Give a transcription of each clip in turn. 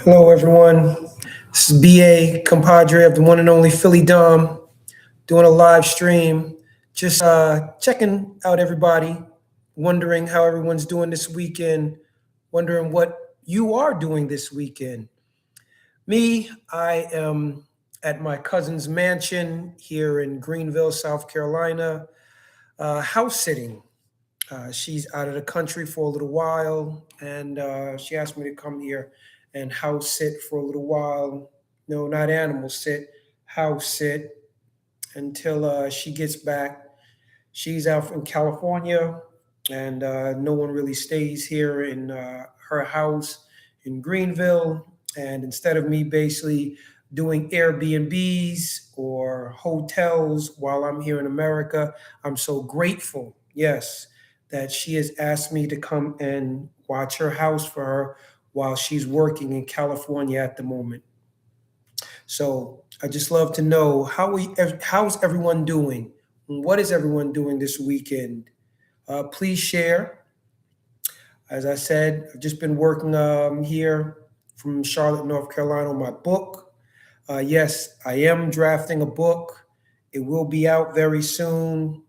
Hello, everyone. This is BA, compadre of the one and only Philly Dom, doing a live stream. Just checking out everybody, wondering how everyone's doing this weekend, wondering what you are doing this weekend. Me, I am at my cousin's mansion here in Greenville, South Carolina, house sitting. She's out of the country for a little while, and she asked me to come here and house sit for a little while. No, not animal sit, house sit until she gets back. She's out from California, and no one really stays here in her house in Greenville. And instead of me basically doing Airbnbs or hotels while I'm here in America, I'm so grateful, yes, that she has asked me to come and watch her house for her while she's working in California at the moment. So I just love to know how's everyone doing? What is everyone doing this weekend? Please share. As I said, I've just been working here from Charlotte, North Carolina on my book. Yes, I am drafting a book. It will be out very soon.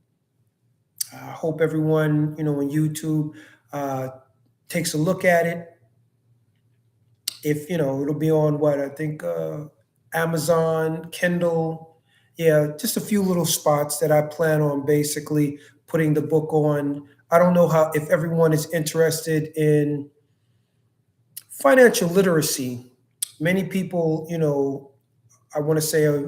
I hope everyone, on YouTube takes a look at it. If, it'll be on what I think Amazon, Kindle. Yeah, just a few little spots that I plan on basically putting the book on. I don't know how if everyone is interested in financial literacy. Many people, I want to say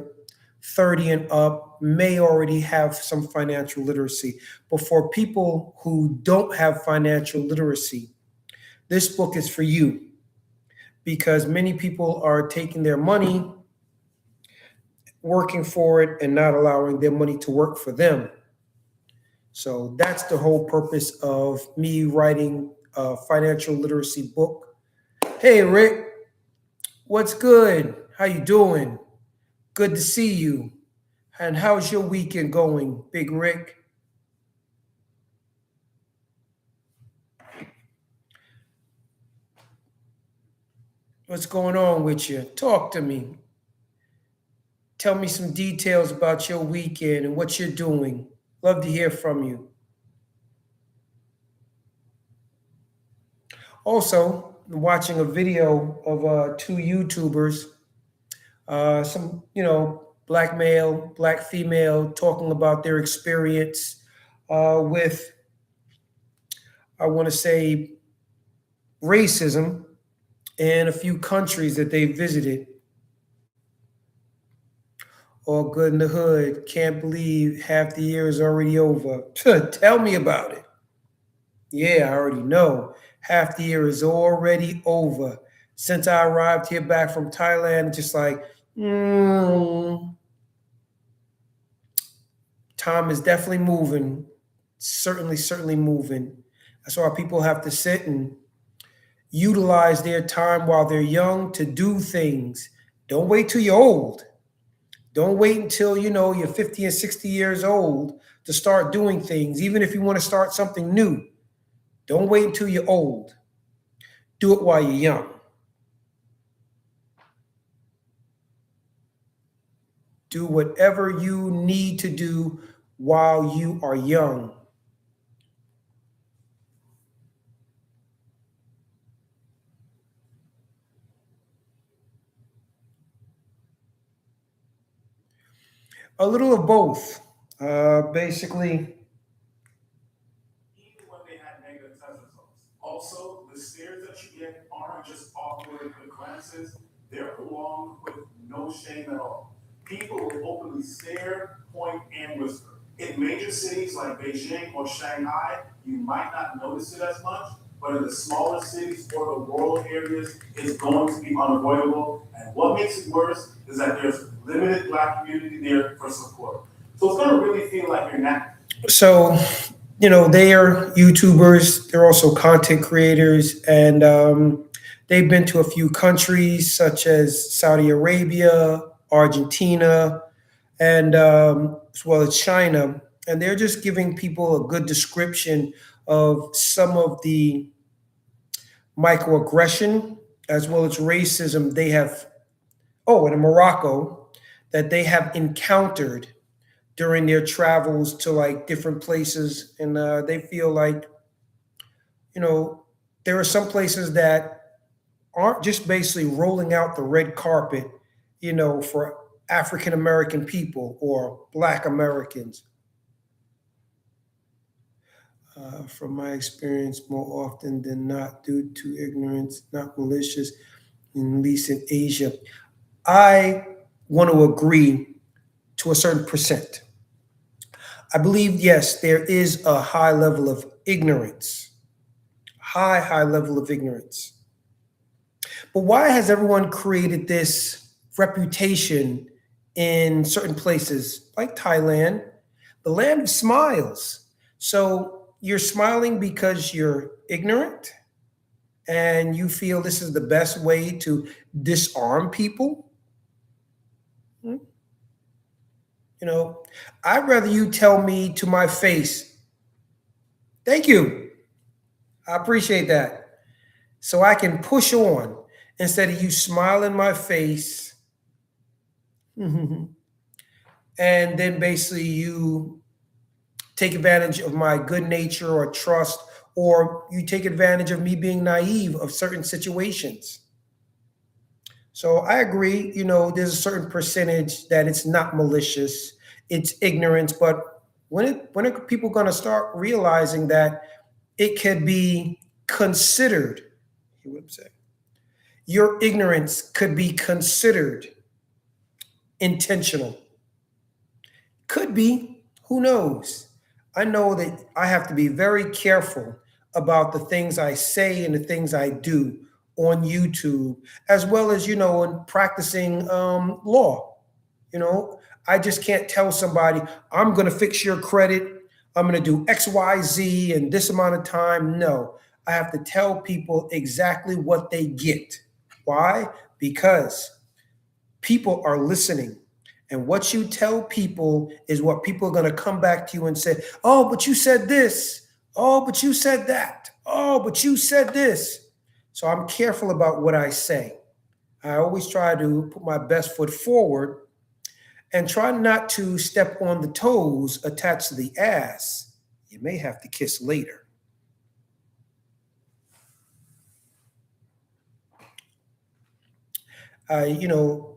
30 and up may already have some financial literacy. But for people who don't have financial literacy, this book is for you because many people are taking their money, working for it, and not allowing their money to work for them. So that's the whole purpose of me writing a financial literacy book. Hey, Rick, what's good? How you doing? Good to see you. And how's your weekend going, Big Rick? What's going on with you? Talk to me. Tell me some details about your weekend and what you're doing. Love to hear from you. Also, I'm watching a video of two YouTubers, some, black male, black female, talking about their experience with, I want to say, racism in a few countries that they visited. All good in the hood. Can't believe half the year is already over. Tell me about it. Yeah, I already know. Half the year is already over. Since I arrived here back from Thailand, just like, time is definitely moving. Certainly moving. That's why people have to sit and utilize their time while they're young to do things. Don't wait till you're old. Don't wait until you're 50 and 60 years old to start doing things, even if you want to start something new. Don't wait until you're old. Do it while you're young. Do whatever you need to do while you are young. A little of both. Basically, even when they had negative test results. Also, the stares that you get aren't just awkward glances, they're prolonged with no shame at all. People will openly stare, point, and whisper. In major cities like Beijing or Shanghai, you might not notice it as much, but in the smaller cities or the rural areas, it's going to be unavoidable. And what makes it worse is that there's limited black community there for support. So it's going to really feel like you're not. So, they are YouTubers. They're also content creators, and they've been to a few countries such as Saudi Arabia, Argentina, and as well as China. And they're just giving people a good description of some of the microaggression as well as racism they have, oh, and in Morocco, that they have encountered during their travels to like different places. And they feel like, you know, there are some places that aren't just basically rolling out the red carpet, for African American people or Black Americans. From my experience, more often than not, due to ignorance, not malicious, at least in Asia. I want to agree to a certain percent. I believe, yes, there is a high level of ignorance, high level of ignorance. But why has everyone created this reputation in certain places like Thailand, the land of smiles? So you're smiling because you're ignorant and you feel this is the best way to disarm people? Hmm? You know, I'd rather you tell me to my face, thank you, I appreciate that. So I can push on instead of you smile in my face and then basically you take advantage of my good nature or trust, or you take advantage of me being naive of certain situations. So I agree, there's a certain percentage that it's not malicious, it's ignorance, but when are people going to start realizing that it could be considered, he would say, your ignorance could be considered intentional? Could be, who knows? I know that I have to be very careful about the things I say and the things I do on YouTube, as well as, in practicing law. You know, I just can't tell somebody, I'm going to fix your credit. I'm going to do X, Y, Z in this amount of time. No, I have to tell people exactly what they get. Why? Because people are listening. And what you tell people is what people are going to come back to you and say, oh, but you said this. Oh, but you said that. Oh, but you said this. So I'm careful about what I say. I always try to put my best foot forward and try not to step on the toes attached to the ass you may have to kiss later. I, you know,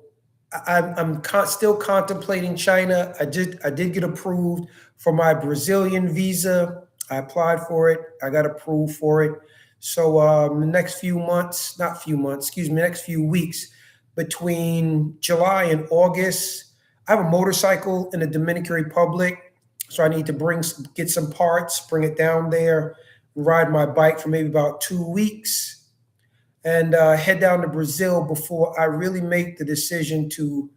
still contemplating China. I did get approved for my Brazilian visa. I applied for it. I got approved for it. So the next few months, not few months, excuse me, next few weeks, between July and August, I have a motorcycle in the Dominican Republic. So I need to get some parts, bring it down there, ride my bike for maybe about 2 weeks and head down to Brazil before I really make the decision to,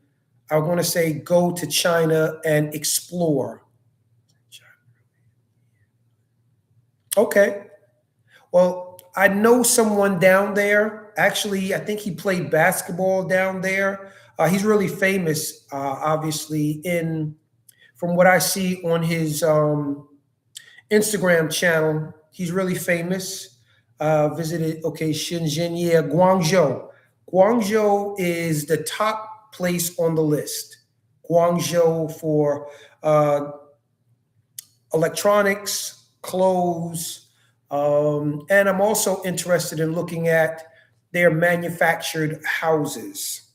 I want to say, go to China and explore. Okay. Well, I know someone down there. Actually, I think he played basketball down there. He's really famous, obviously, from what I see on his Instagram channel. He's really famous. Visited, okay, Shenzhen, yeah, Guangzhou. Guangzhou is the top place on the list. Guangzhou for uh, electronics, clothes, and I'm also interested in looking at their manufactured houses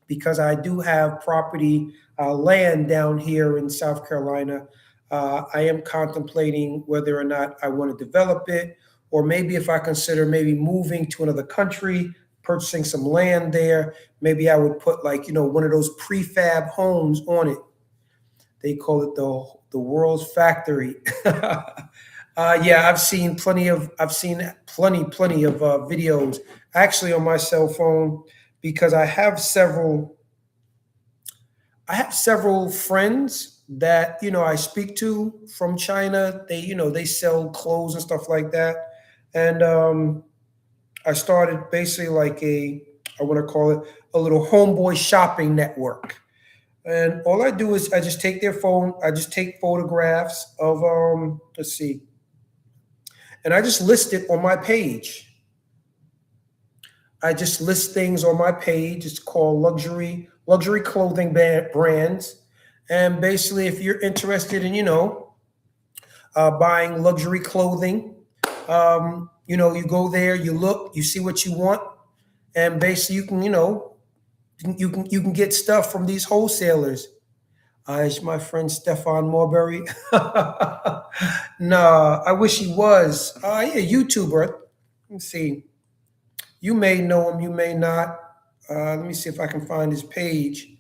because I do have property, land down here in South Carolina. I am contemplating whether or not I want to develop it, or maybe if I consider maybe moving to another country, purchasing some land there, maybe I would put like, one of those prefab homes on it. They call it the world's factory. Yeah, I've seen plenty of videos actually on my cell phone because I have several friends that I speak to from China. They sell clothes and stuff like that, and I started basically like I want to call it a little homeboy shopping network. And all I do is I just take their phone, I just take photographs of let's see, and I just list it on my page. I just list things on my page. It's called luxury clothing brands. And basically, if you're interested in, buying luxury clothing, you go there, you look, you see what you want, and basically you can, you can get stuff from these wholesalers. Is my friend Stefan Marbury? Nah, I wish he was. Yeah, YouTuber. Let me see. You may know him, you may not. Let me see if I can find his page.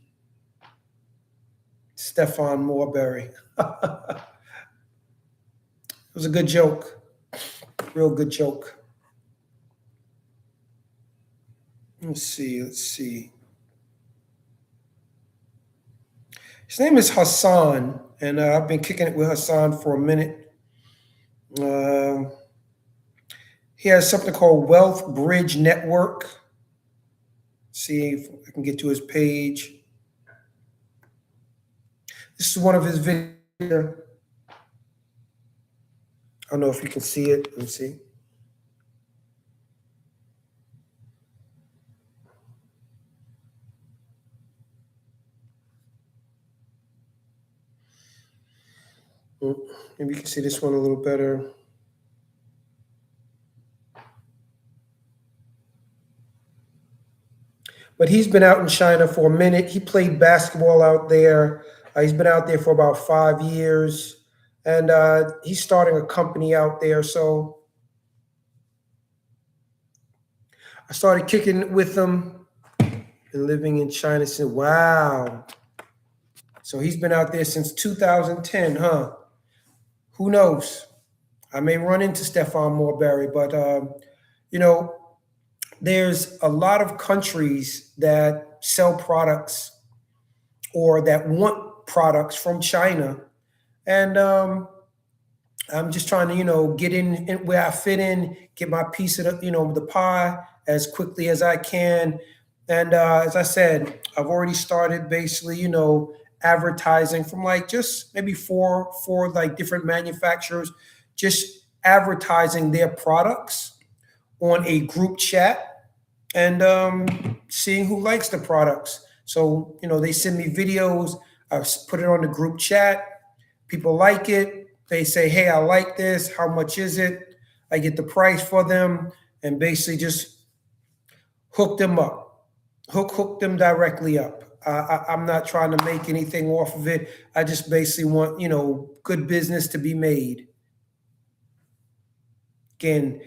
Stefan Marbury. It was a good joke. Real good joke. Let's see. Let's see. His name is Hassan, and I've been kicking it with Hassan for a minute. He has something called Wealth Bridge Network. See if I can get to his page. This is one of his videos. I don't know if you can see it. Let me see. Maybe you can see this one a little better. But he's been out in China for a minute. He played basketball out there. He's been out there for about 5 years. And he's starting a company out there. So I started kicking with him and living in China since, wow. So he's been out there since 2010, huh? Who knows? I may run into Stefan Marbury, but, there's a lot of countries that sell products or that want products from China. And I'm just trying to, get in where I fit in, get my piece of the pie as quickly as I can. And as I said, I've already started basically, advertising from like just maybe four like different manufacturers, just advertising their products on a group chat and seeing who likes the products. So, they send me videos. I put it on the group chat. People like it. They say, hey, I like this. How much is it? I get the price for them and basically just hook them up, hook them directly up. I'm not trying to make anything off of it. I just basically want, good business to be made. Again,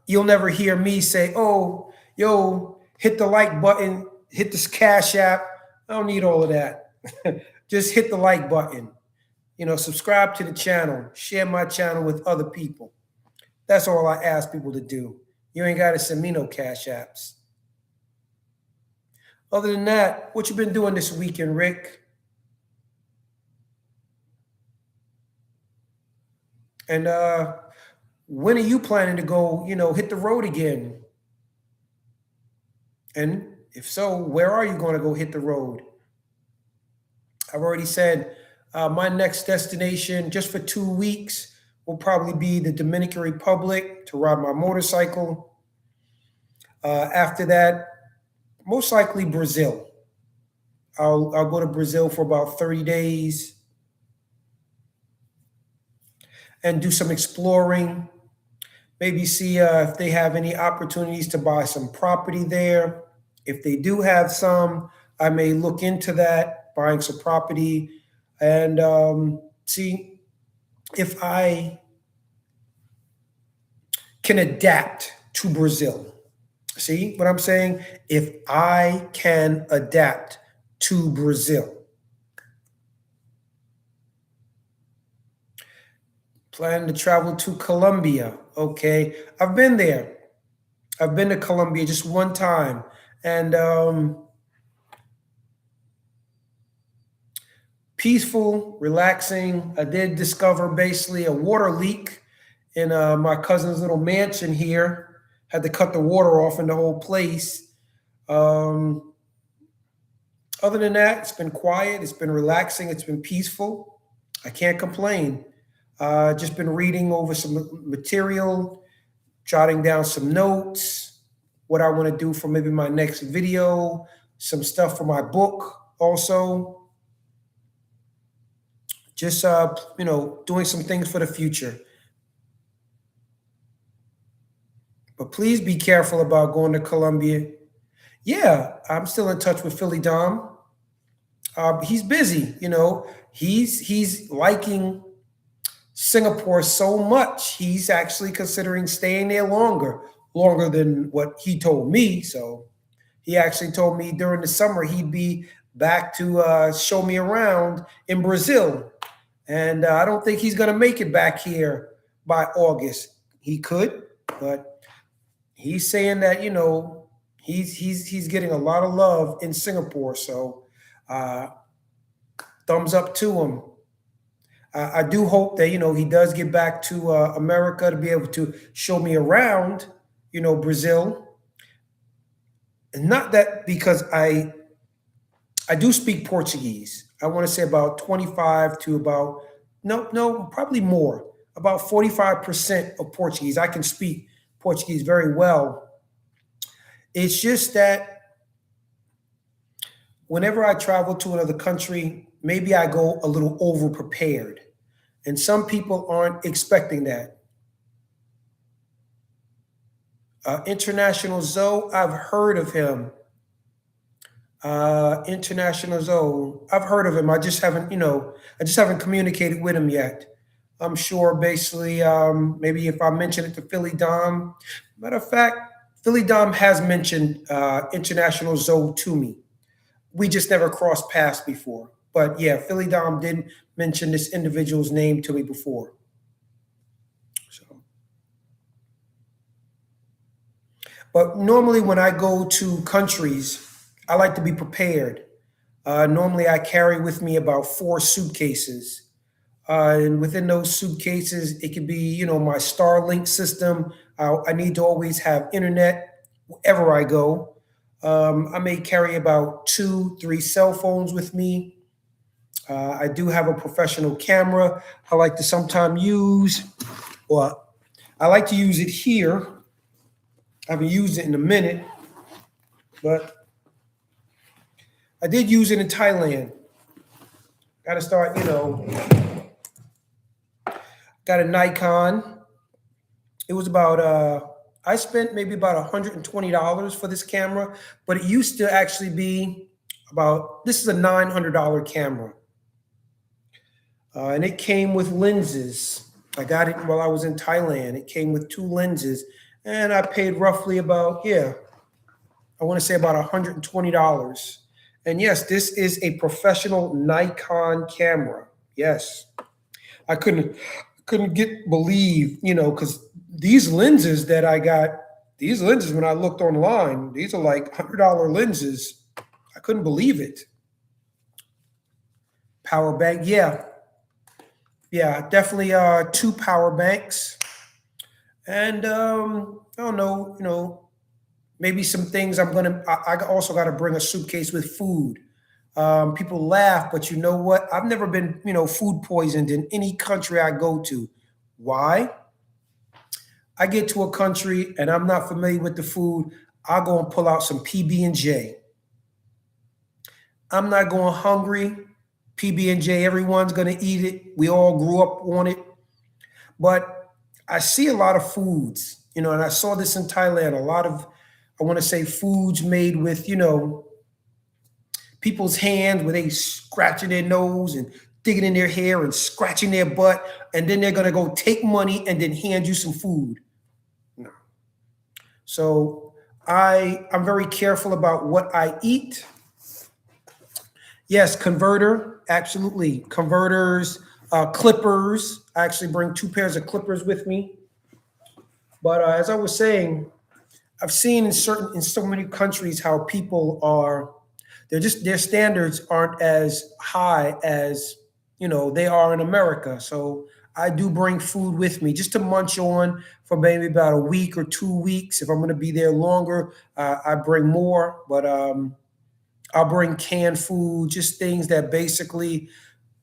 you'll never hear me say, oh, yo, hit the like button, hit this Cash App. I don't need all of that. Just hit the like button. Subscribe to the channel, share my channel with other people. That's all I ask people to do. You ain't got to send me no Cash Apps. Other than that, what you been doing this weekend, Rick? And when are you planning to go, hit the road again? And if so, where are you going to go hit the road? I've already said my next destination just for 2 weeks will probably be the Dominican Republic to ride my motorcycle. After that, most likely Brazil. I'll go to Brazil for about 30 days and do some exploring. Maybe see if they have any opportunities to buy some property there. If they do have some, I may look into that, buying some property, and see if I can adapt to Brazil. See what I'm saying? If I can adapt to Brazil. Planning to travel to Colombia. Okay. I've been there. I've been to Colombia just one time. And peaceful, relaxing. I did discover basically a water leak in my cousin's little mansion here. Had to cut the water off in the whole place. Other than that, it's been quiet. It's been relaxing. It's been peaceful. I can't complain. Just been reading over some material, jotting down some notes. what I want to do for maybe my next video, some stuff for my book also. Just doing some things for the future. But please be careful about going to Colombia. Yeah, I'm still in touch with Philly Dom. He's busy, He's liking Singapore so much. He's actually considering staying there longer than what he told me. So he actually told me during the summer he'd be back to show me around in Brazil. And I don't think he's going to make it back here by August. He could, but he's saying that he's getting a lot of love in Singapore. So thumbs up to him. I do hope that he does get back to America to be able to show me around Brazil. And not that because I do speak Portuguese. I want to say about 25 to about no probably more, about 45% of Portuguese. I can speak Portuguese very well. It's just that whenever I travel to another country, maybe I go a little over prepared. And some people aren't expecting that. International Zoe, I've heard of him. International Zoe, I've heard of him. I just haven't communicated with him yet. I'm sure basically, maybe if I mention it to Philly Dom, matter of fact, Philly Dom has mentioned International Zoe to me. We just never crossed paths before. But yeah, Philly Dom did mention this individual's name to me before. So, but normally when I go to countries, I like to be prepared. Normally I carry with me about 4 suitcases. And within those suitcases, it could be, my Starlink system. I need to always have internet wherever I go. I may carry about 2, 3 cell phones with me. I do have a professional camera I like to sometimes use, or I like to use it here. I haven't used it in a minute, but I did use it in Thailand. Got to start, got a Nikon. It was about, I spent maybe about $120 for this camera, but it used to actually be this is a $900 camera. And it came with lenses. I got it while I was in Thailand. It came with 2 lenses, and I paid roughly about, I want to say about $120. And yes, this is a professional Nikon camera. Yes. I couldn't believe, because these lenses that I got, when I looked online, these are like $100 lenses. I couldn't believe it. Power bank, yeah. Yeah, definitely 2 power banks. And I don't know, maybe some things I also got to bring a suitcase with food. People laugh, but you know what? I've never been, food poisoned in any country I go to. Why? I get to a country and I'm not familiar with the food. I'll go and pull out some PB&J. I'm not going hungry. PB&J, everyone's going to eat it. We all grew up on it. But I see a lot of foods, and I saw this in Thailand, a lot of, I want to say, foods made with, people's hands where they scratching their nose and digging in their hair and scratching their butt, and then they're going to go take money and then hand you some food. No. So I'm very careful about what I eat. Yes, converter, absolutely. Converters, clippers. I actually bring 2 pairs of clippers with me. But as I was saying, I've seen in so many countries how people are, their standards aren't as high as, they are in America. So I do bring food with me just to munch on for maybe about a week or 2 weeks. If I'm going to be there longer, I bring more. But I'll bring canned food, just things that basically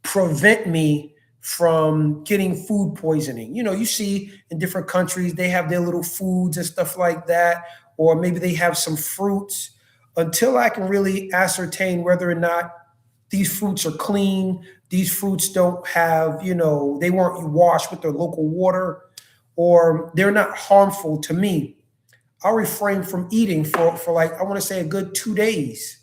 prevent me from getting food poisoning. You see in different countries, they have their little foods and stuff like that, or maybe they have some fruits, until I can really ascertain whether or not these fruits are clean, these fruits don't have, they weren't washed with their local water, or they're not harmful to me. I'll refrain from eating for like, I want to say a good 2 days.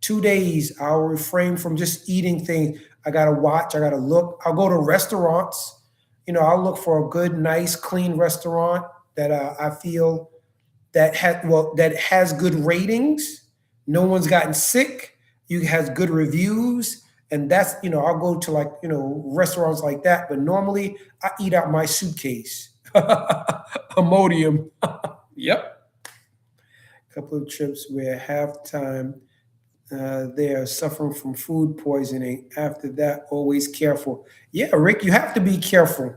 2 days, I'll refrain from just eating things. I got to watch, I got to look. I'll go to restaurants. I'll look for a good, nice, clean restaurant that I feel that has good ratings. No one's gotten sick. You has good reviews, and that's I'll go to like restaurants like that. But normally, I eat out my suitcase. Imodium. Yep. A couple of trips where halftime they are suffering from food poisoning. After that, always careful. Yeah, Rick, you have to be careful.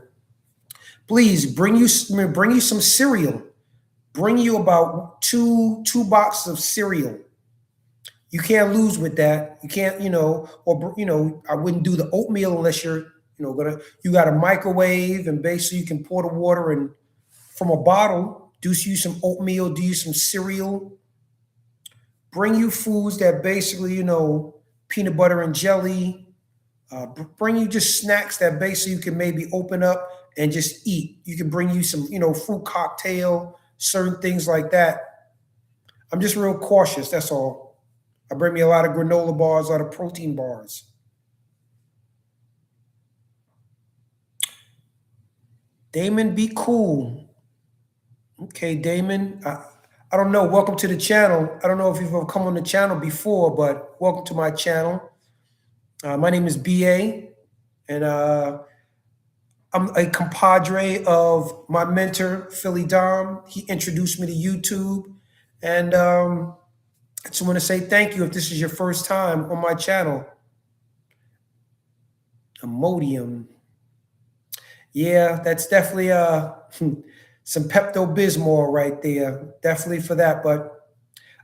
Please bring you some cereal. Bring you about two boxes of cereal. You can't lose with that. You can't, or I wouldn't do the oatmeal unless you're, you got a microwave and basically you can pour the water and from a bottle. Do you some oatmeal? Do you some cereal? Bring you foods that basically, peanut butter and jelly. Bring you just snacks that basically you can maybe open up and just eat. You can bring you some, fruit cocktail, certain things like that. I'm just real cautious. That's all. I bring me a lot of granola bars, a lot of protein bars. Damon, be cool. Okay, Damon. I don't know. Welcome to the channel. I don't know if you've ever come on the channel before, but welcome to my channel. My name is BA, and I'm a compadre of my mentor, Philly Dom. He introduced me to YouTube, and I just want to say thank you if this is your first time on my channel. Imodium. Yeah, that's definitely some Pepto-Bismol right there. Definitely for that. But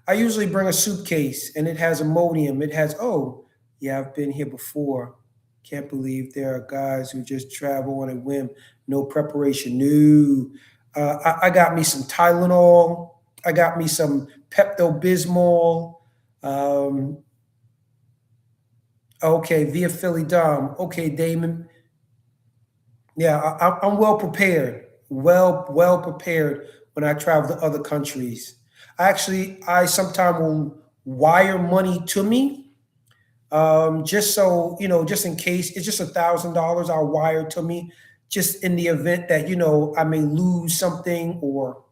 I usually bring a suitcase, and it has Imodium. It has, oh, yeah, I've been here before. Can't believe there are guys who just travel on a whim, no preparation. No. I got me some Tylenol. I got me some Pepto-Bismol. Okay, via Philly Dom. Okay, Damon. Yeah, I'm well prepared. Well prepared when I travel to other countries. I sometimes will wire money to me, just so just in case. It's just $1,000. I'll wire to me, just in the event that I may lose something, or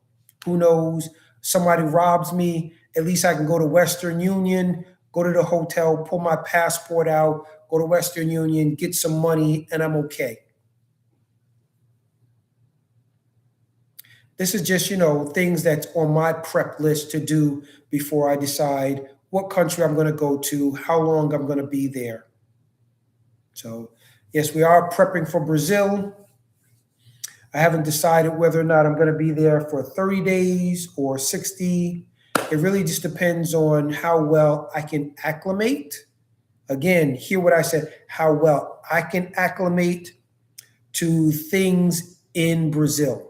who knows, somebody robs me. At least I can go to Western Union, go to the hotel, pull my passport out, go to Western Union, get some money, and I'm okay. This is just, things that's on my prep list to do before I decide what country I'm going to go to, how long I'm going to be there. So, yes, we are prepping for Brazil. I haven't decided whether or not I'm going to be there for 30 days or 60. It really just depends on how well I can acclimate. Again, hear what I said, how well I can acclimate to things in Brazil.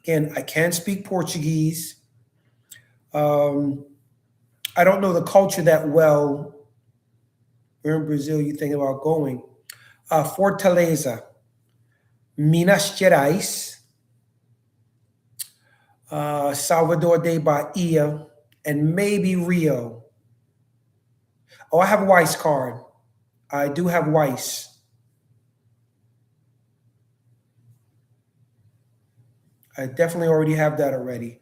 Again, I can speak Portuguese. I don't know the culture that well. Where in Brazil you think about going? Fortaleza, Minas Gerais, Salvador de Bahia, and maybe Rio. Oh, I have a Weiss card. I do have Weiss. I definitely already have that already.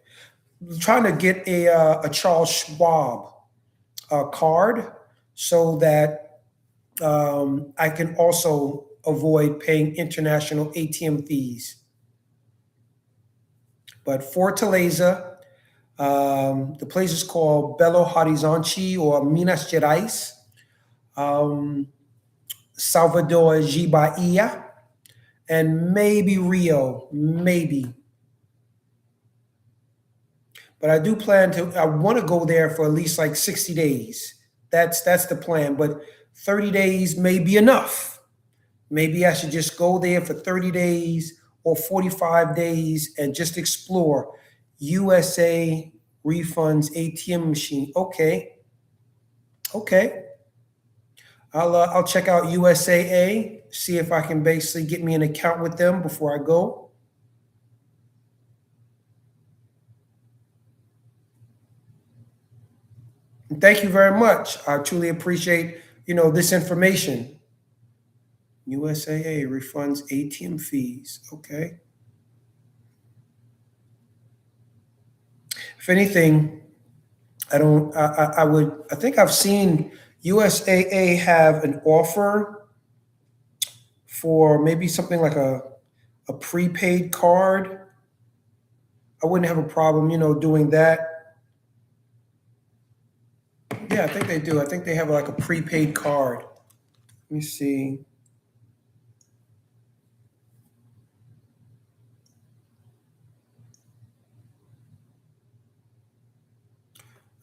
I'm trying to get a Charles Schwab card so that I can also avoid paying international ATM fees. But Fortaleza, the place is called Belo Horizonte or Minas Gerais, Salvador de Bahia, and maybe Rio, maybe. But I do plan to, I want to go there for at least like 60 days. That's the plan. But 30 days may be enough. Maybe I should just go there for 30 days or 45 days and just explore. USA refunds ATM machine. Okay. Okay. I'll check out USAA, see if I can basically get me an account with them before I go. And thank you very much. I truly appreciate, this information. USAA refunds ATM fees. Okay. If anything, I think I've seen USAA have an offer for maybe something like a prepaid card. I wouldn't have a problem, doing that. Yeah, I think they do. I think they have like a prepaid card. Let me see.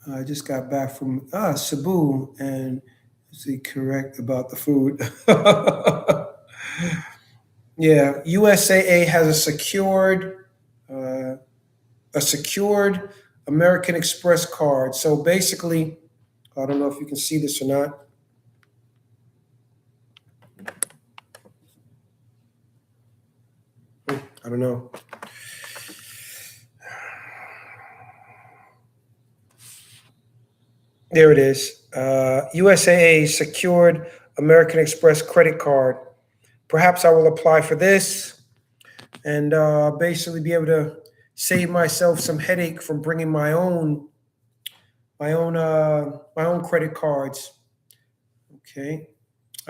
I just got back from Cebu, and is he correct about the food? Yeah, USAA has uh, a secured American Express card. So basically, I don't know if you can see this or not. I don't know. There it is. USAA secured American Express credit card. Perhaps I will apply for this and basically be able to save myself some headache from bringing my own credit cards. Okay.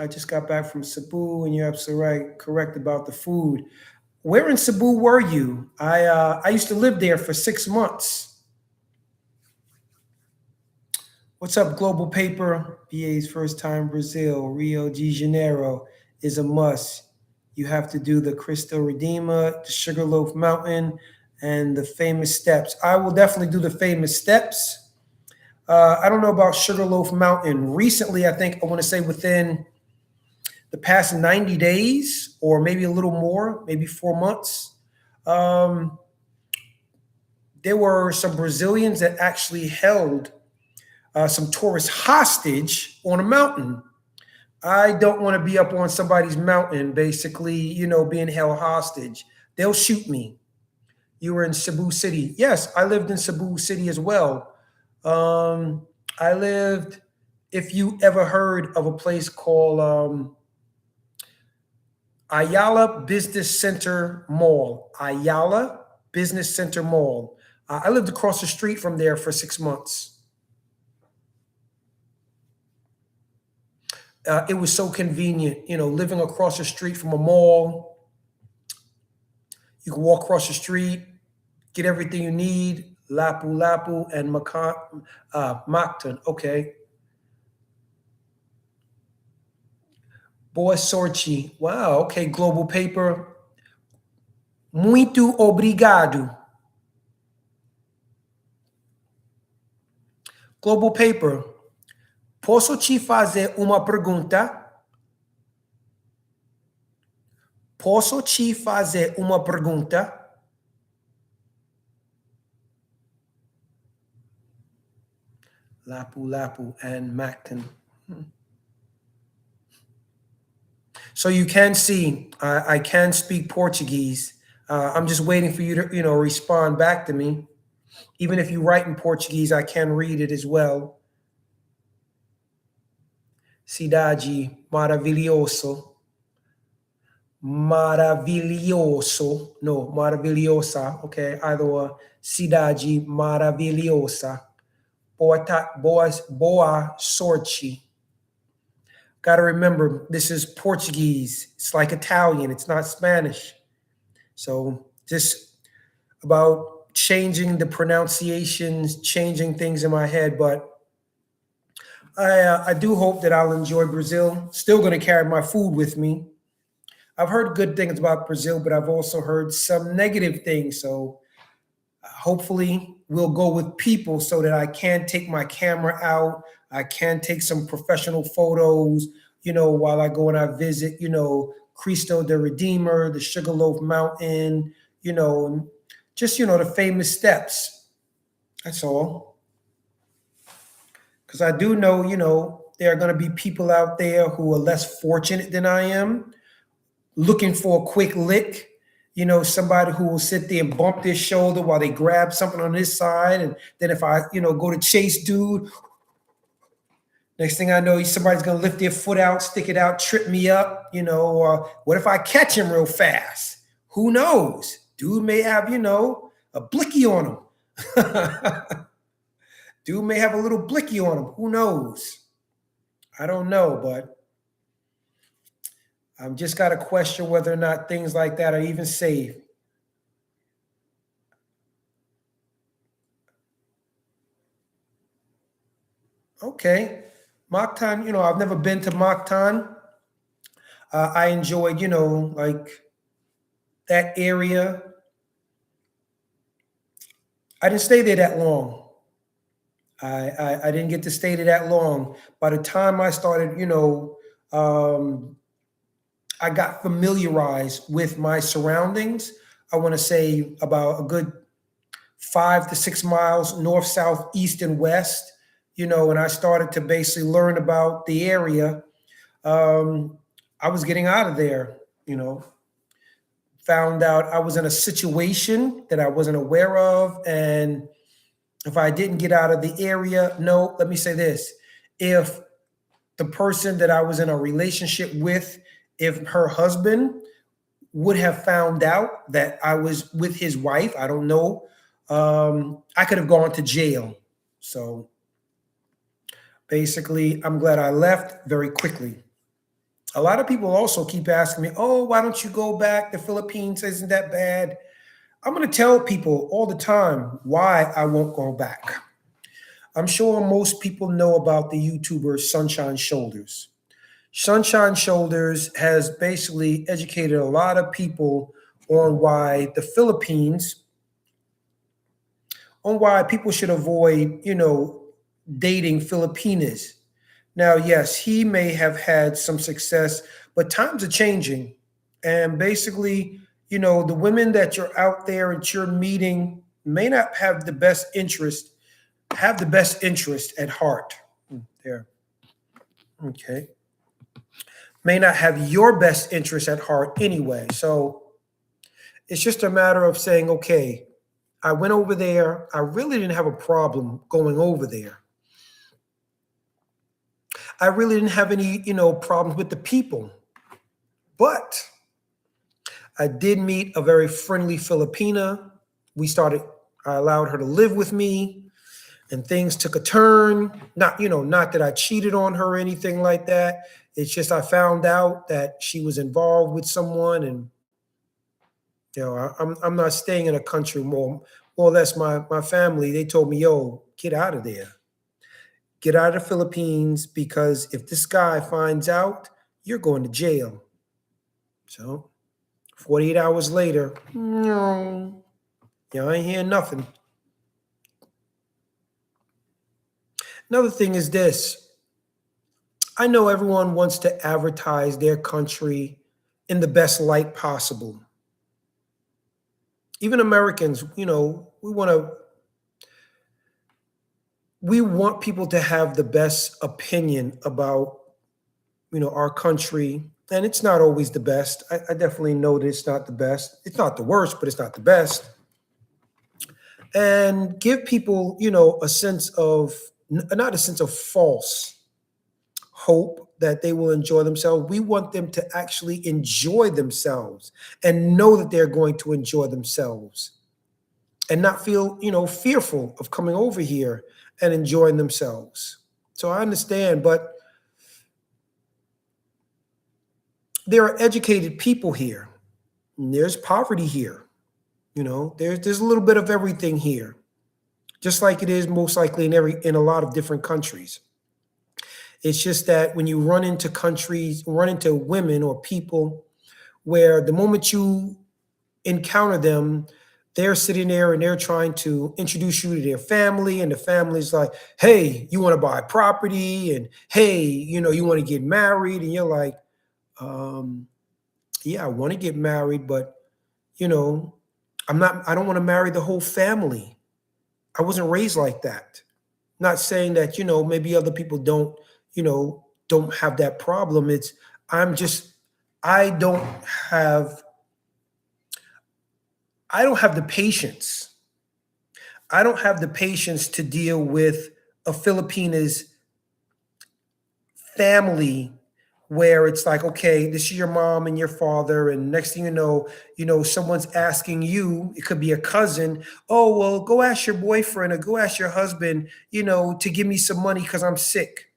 I just got back from Cebu, and you're absolutely correct about the food. Where in Cebu were you? I used to live there for 6 months. What's up, Global Paper? BA's first time Brazil, Rio de Janeiro is a must. You have to do the Cristo Redeemer, the Sugarloaf Mountain, and the famous steps. I will definitely do the famous steps. I don't know about Sugarloaf Mountain. Recently, I think I want to say within the past 90 days or maybe a little more, maybe 4 months, um, there were some Brazilians that actually held some tourists hostage on a mountain. I don't want to be up on somebody's mountain, basically, being held hostage. They'll shoot me. You were in Cebu City. Yes, I lived in Cebu City as well. I lived, if you ever heard of a place called Ayala Business Center Mall. Ayala Business Center Mall. I lived across the street from there for 6 months. It was so convenient, living across the street from a mall. You can walk across the street, get everything you need. Lapu Lapu and Mactan. Okay. Boa sorte. Wow. Okay. Global Paper. Muito obrigado. Global Paper. Posso te fazer uma pergunta? Posso te fazer uma pergunta? Lapu Lapu and Mactan. So you can see I can speak Portuguese. I'm just waiting for you to respond back to me. Even if you write in Portuguese, I can read it as well. Cidade maravilhoso. Maravilhoso. No, maravilhosa. Okay, either way. Cidade maravilhosa. Boa sorte. Got to remember, this is Portuguese. It's like Italian. It's not Spanish. So just about changing the pronunciations, changing things in my head. But I do hope that I'll enjoy Brazil. Still going to carry my food with me. I've heard good things about Brazil, but I've also heard some negative things. So hopefully we'll go with people so that I can take my camera out. I can take some professional photos, while I go and I visit, Cristo the Redeemer, the Sugarloaf Mountain, Just, the famous steps. That's all. Because I do know, there are going to be people out there who are less fortunate than I am, looking for a quick lick. Somebody who will sit there and bump their shoulder while they grab something on this side. And then if I, go to chase dude, next thing I know, somebody's going to lift their foot out, stick it out, trip me up, or what if I catch him real fast? Who knows? Dude may have, a blicky on him. Dude may have a little blicky on him. Who knows? I don't know, but I've just got to question whether or not things like that are even safe. Okay. Mactan, I've never been to Mactan. I enjoyed, like that area. I didn't stay there that long. I didn't get to stay there that long. By the time I started, I got familiarized with my surroundings. I want to say about a good 5 to 6 miles north, south, east, and west. And I started to basically learn about the area. I was getting out of there. Found out I was in a situation that I wasn't aware of, and if I didn't get out of the area, no, let me say this. If the person that I was in a relationship with, if her husband would have found out that I was with his wife, I don't know, I could have gone to jail. So basically, I'm glad I left very quickly. A lot of people also keep asking me, oh, why don't you go back? The Philippines isn't that bad. I'm going to tell people all the time why I won't go back. I'm sure most people know about the YouTuber Sunshine Shoulders. Sunshine Shoulders has basically educated a lot of people on why the Philippines, on why people should avoid, dating Filipinas. Now, yes, he may have had some success, but times are changing. And basically, the women that you're out there and you're meeting may not have the best interest, at heart. There. Okay. May not have your best interest at heart anyway. So it's just a matter of saying, okay, I went over there. I really didn't have a problem going over there. I really didn't have any, problems with the people. But I did meet a very friendly Filipina. I allowed her to live with me, and things took a turn. Not that I cheated on her or anything like that. It's just I found out that she was involved with someone, and I'm not staying in a country more or less. My family, they told me, yo, get out of there. Get out of the Philippines, because if this guy finds out, you're going to jail. So 48 hours later, no, I ain't hearing nothing. Another thing is this. I know everyone wants to advertise their country in the best light possible. Even Americans, we want people to have the best opinion about, our country. And it's not always the best. I definitely know that it's not the best. It's not the worst, but it's not the best. And give people, a sense of, not a sense of false hope that they will enjoy themselves. We want them to actually enjoy themselves and know that they're going to enjoy themselves and not feel, fearful of coming over here and enjoying themselves. So I understand, but there are educated people here. And there's poverty here. There's a little bit of everything here, just like it is most likely in a lot of different countries. It's just that when you run into women or people where the moment you encounter them, they're sitting there and they're trying to introduce you to their family, and the family's like, hey, you want to buy property, and hey, you want to get married, and you're like, yeah, I want to get married, but I don't want to marry the whole family. I wasn't raised like that. Not saying that, maybe other people don't have that problem. I'm just, I don't have, I don't have the patience. I don't have the patience to deal with a Filipina's family where it's like, okay, this is your mom and your father, and next thing someone's asking you, it could be a cousin, oh, well, go ask your boyfriend or go ask your husband, to give me some money because I'm sick.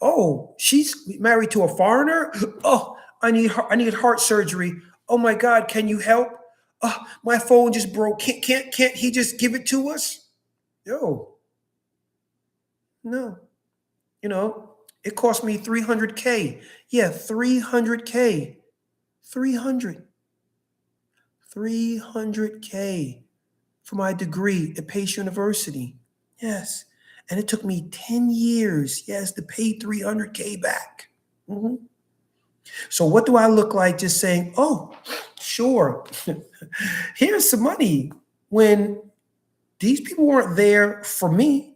Oh, she's married to a foreigner. Oh, I need heart surgery. Oh my God, can you help? Oh, my phone just broke. Can't he just give it to us? Yo, no. You know, it cost me 300K. Yeah, 300K. 300. 300K for my degree at Pace University. Yes. And it took me 10 years, yes, to pay 300K back. Mhm. So what do I look like just saying, oh, sure, here's some money, when these people weren't there for me?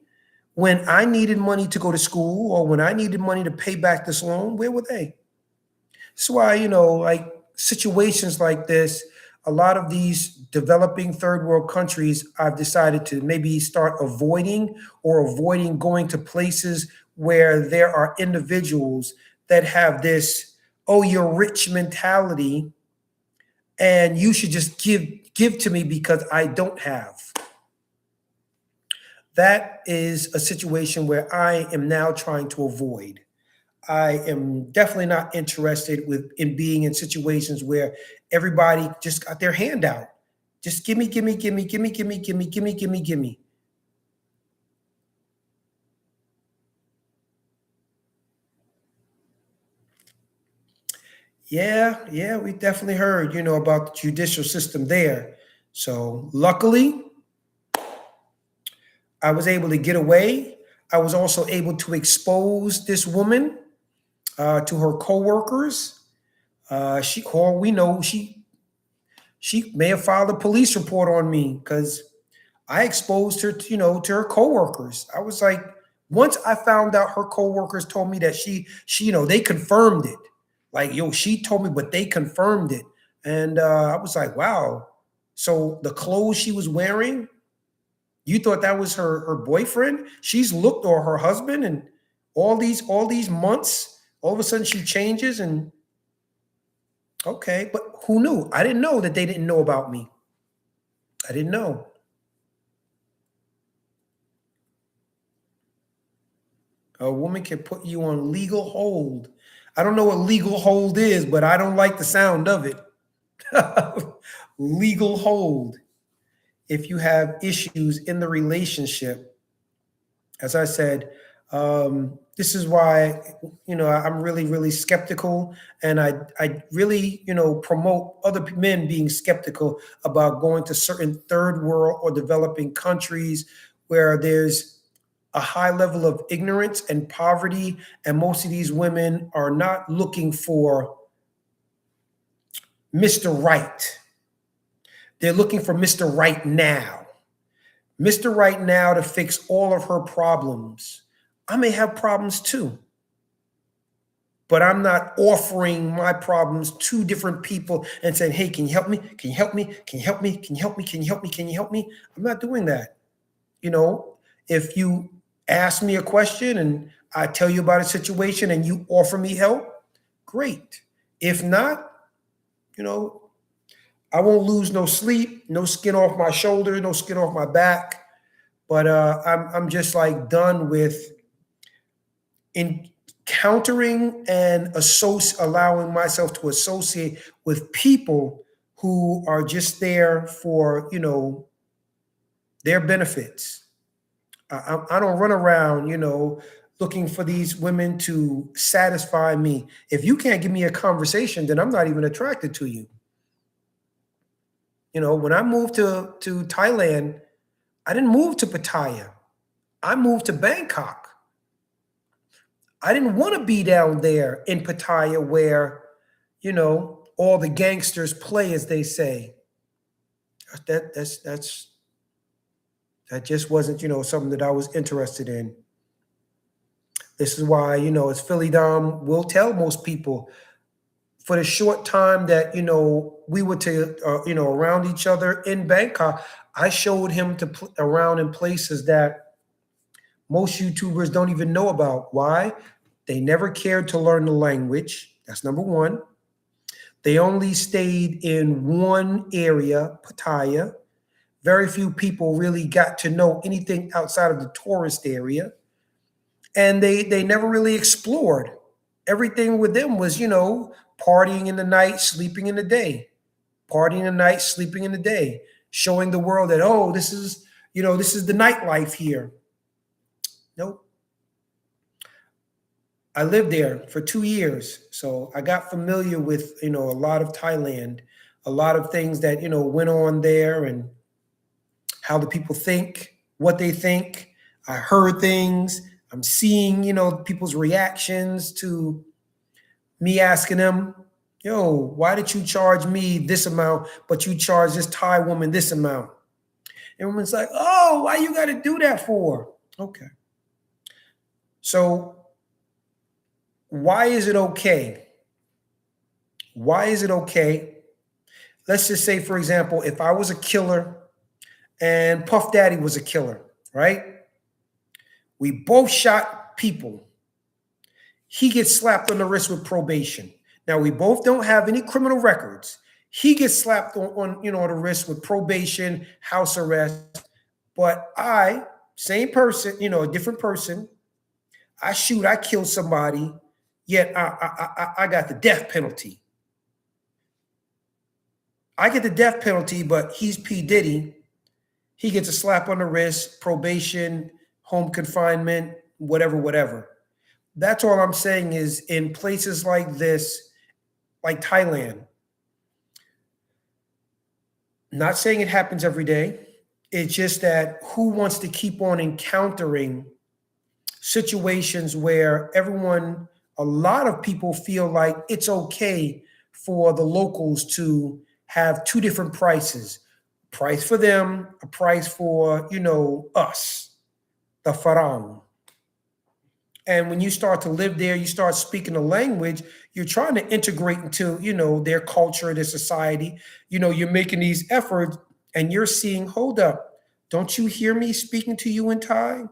When I needed money to go to school or when I needed money to pay back this loan, where were they? That's why, like situations like this, a lot of these developing third world countries, I've decided to maybe start avoiding going to places where there are individuals that have this, oh, you're rich mentality and you should just give to me because I don't have. That is a situation where I am now trying to avoid. I am definitely not interested in being in situations where everybody just got their hand out. Just gimme, gimme, gimme, gimme, gimme, gimme, gimme, gimme, gimme. Yeah, we definitely heard, about the judicial system there. So luckily, I was able to get away. I was also able to expose this woman to her coworkers. She called. We know she may have filed a police report on me because I exposed her, to her coworkers. I was like, once I found out her coworkers told me that she, they confirmed it. Like, yo, she told me, but they confirmed it, and I was like, wow. So the clothes she was wearing, you thought that was her boyfriend? She's looked, or her husband, and all these months, all of a sudden she changes, and okay, but who knew? I didn't know that they didn't know about me. I didn't know. A woman can put you on legal hold. I don't know what legal hold is, but I don't like the sound of it. Legal hold. If you have issues in the relationship, as I said, this is why I'm really, really skeptical, and I really promote other men being skeptical about going to certain third world or developing countries where there's a high level of ignorance and poverty, and most of these women are not looking for Mr. Right. They're looking for Mr. Right now. Mr. Right now to fix all of her problems. I may have problems too, but I'm not offering my problems to different people and saying, hey, can you help me? Can you help me? Can you help me? Can you help me? Can you help me? Can you help me? I'm not doing that. If you ask me a question and I tell you about a situation and you offer me help, great. If not, I won't lose no sleep, no skin off my shoulder, no skin off my back. But I'm just like done with encountering and allowing myself to associate with people who are just there for their benefits. I don't run around, looking for these women to satisfy me. If you can't give me a conversation, then I'm not even attracted to you. When I moved to Thailand, I didn't move to Pattaya. I moved to Bangkok. I didn't want to be down there in Pattaya where, all the gangsters play, as they say. That's that just wasn't, something that I was interested in. This is why, as Philly Dom will tell most people, for the short time that we were to around each other in Bangkok, I showed him around in places that most YouTubers don't even know about. Why? They never cared to learn the language. That's number one. They only stayed in one area, Pattaya. Very few people really got to know anything outside of the tourist area. And they never really explored. Everything with them was, partying in the night, sleeping in the day. Partying in the night, sleeping in the day. Showing the world that, oh, this is the nightlife here. Nope. I lived there for 2 years, so I got familiar with a lot of Thailand, a lot of things that went on there, and how the people think, what they think. I heard things. I'm seeing people's reactions to me asking them, "Yo, why did you charge me this amount, but you charge this Thai woman this amount?" Everyone's like, "Oh, why you got to do that for?" Okay, so why is it okay? Why is it okay? Let's just say, for example, if I was a killer and Puff Daddy was a killer, right? We both shot people. He gets slapped on the wrist with probation. Now, we both don't have any criminal records. He gets slapped on the wrist with probation, house arrest. But I, same person, a different person, I kill somebody, yet I got the death penalty. I get the death penalty, but he's P. Diddy. He gets a slap on the wrist, probation, home confinement, whatever, whatever. That's all I'm saying is in places like this, like Thailand, not saying it happens every day. It's just that who wants to keep on encountering situations where a lot of people feel like it's okay for the locals to have two different prices, price for them, a price for, us, the farang. And when you start to live there, you start speaking the language, you're trying to integrate into, their culture, their society. You're making these efforts and you're seeing, hold up, don't you hear me speaking to you in Thai?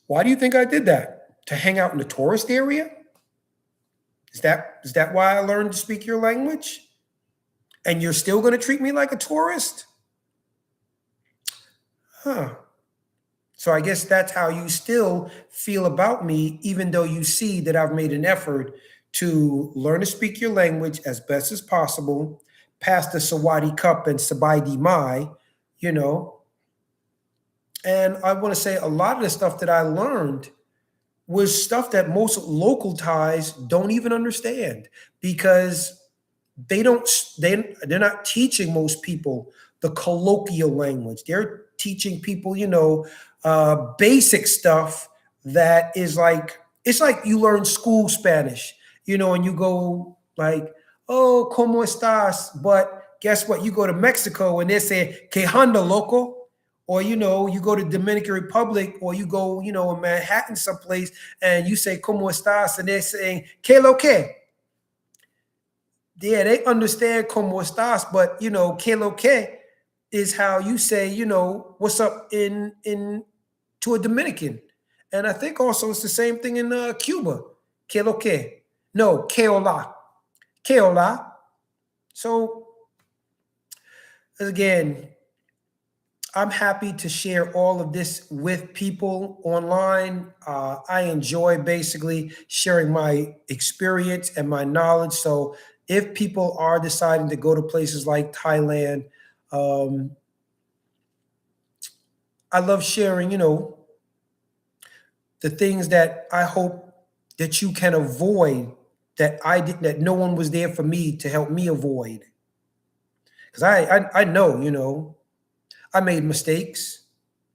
Why do you think I did that? To hang out in the tourist area? Is that why I learned to speak your language? And you're still going to treat me like a tourist? Huh. So I guess that's how you still feel about me, even though you see that I've made an effort to learn to speak your language as best as possible, pass the Sawadi Cup and Sabai Di Mai, you know. And I want to say a lot of the stuff that I learned was stuff that most local Thais don't even understand, because they're not teaching most people the colloquial language. They're teaching people, basic stuff that is like, it's like you learn school Spanish, and you go like, oh, ¿cómo estás? But guess what? You go to Mexico and they say, ¿Qué onda, loco? Or, you go to Dominican Republic, or you go, in Manhattan someplace, and you say, ¿Cómo estás? And they're saying, ¿Qué lo que? Yeah, they understand como estás, but que lo que is how you say, what's up in to a Dominican. And I think also it's the same thing in Cuba. Que lo que? No, que hola. Que hola. So again, I'm happy to share all of this with people online. I enjoy basically sharing my experience and my knowledge. So if people are deciding to go to places like Thailand, I love sharing, the things that I hope that you can avoid, that that no one was there for me to help me avoid. Because I know, I made mistakes.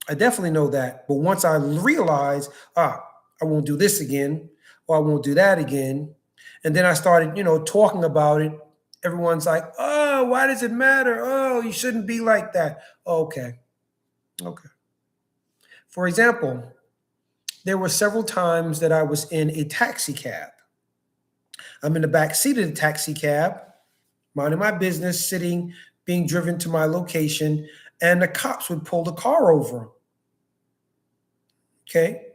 I definitely know that. But once I realized, I won't do this again, or I won't do that again. And then I started, talking about it. Everyone's like, oh, Oh, why does it matter? Oh, you shouldn't be like that. Okay. Okay. For example, there were several times that I was in a taxi cab. I'm in the back seat of the taxi cab, minding my business, sitting, being driven to my location, and the cops would pull the car over. Okay.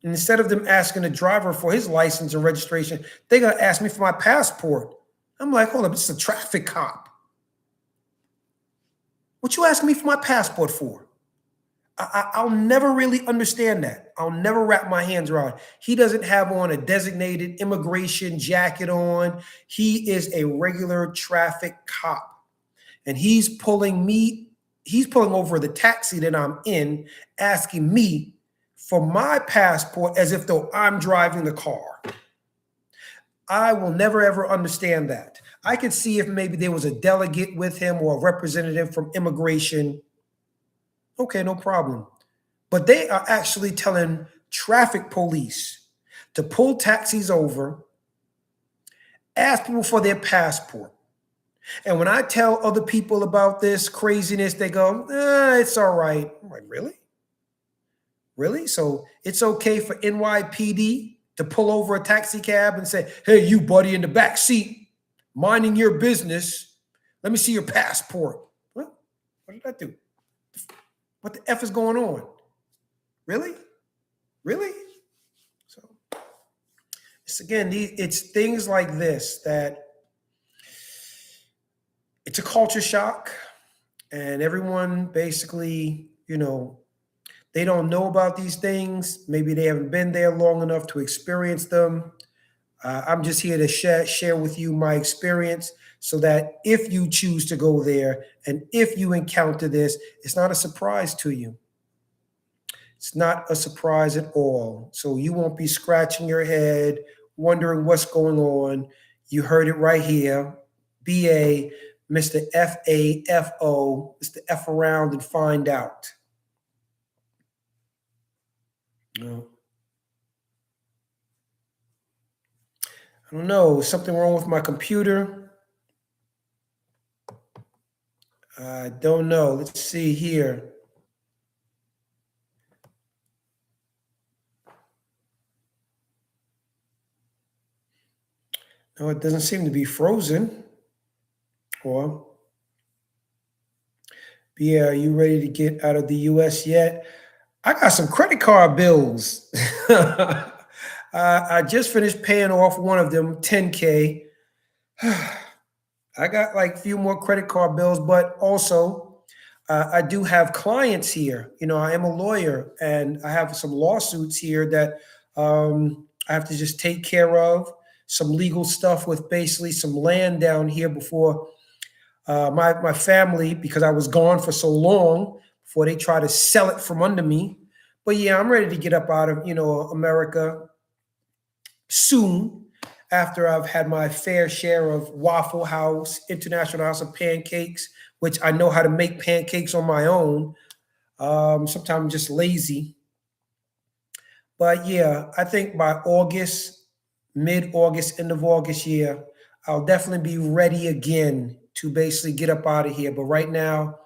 And instead of them asking the driver for his license and registration, they're going to ask me for my passport. I'm like, hold up, it's a traffic cop. What you asking me for my passport for? I'll never really understand that. I'll never wrap my hands around it. He doesn't have on a designated immigration jacket on. He is a regular traffic cop. And he's pulling over the taxi that I'm in, asking me for my passport as if though I'm driving the car. I will never ever understand that. I could see if maybe there was a delegate with him or a representative from immigration. Okay, no problem. But they are actually telling traffic police to pull taxis over, ask people for their passport. And when I tell other people about this craziness, they go, it's all right. I'm like, really? Really? So it's okay for NYPD to pull over a taxi cab and say, hey, you buddy in the back seat, minding your business. Let me see your passport. What did I do? What the F is going on? Really? Really? So it's things like this that it's a culture shock, and everyone basically, they don't know about these things. Maybe they haven't been there long enough to experience them. I'm just here to share with you my experience so that if you choose to go there and if you encounter this, it's not a surprise to you. It's not a surprise at all. So you won't be scratching your head, wondering what's going on. You heard it right here. BA, Mr. FAFO, Mr. F around and find out. No. I don't know. Something wrong with my computer? I don't know. Let's see here. No, it doesn't seem to be frozen. Or, yeah, are you ready to get out of the US yet? I got some credit card bills. I just finished paying off one of them, 10K. I got like a few more credit card bills, but also I do have clients here. I am a lawyer and I have some lawsuits here that I have to just take care of. Some legal stuff with basically some land down here before my family, because I was gone for so long, before they try to sell it from under me. But yeah, I'm ready to get up out of America soon, after I've had my fair share of Waffle House, International House of Pancakes, which I know how to make pancakes on my own. Sometimes I'm just lazy. But yeah, I think by August, mid-August, end of August, yeah, I'll definitely be ready again to basically get up out of here. But right now,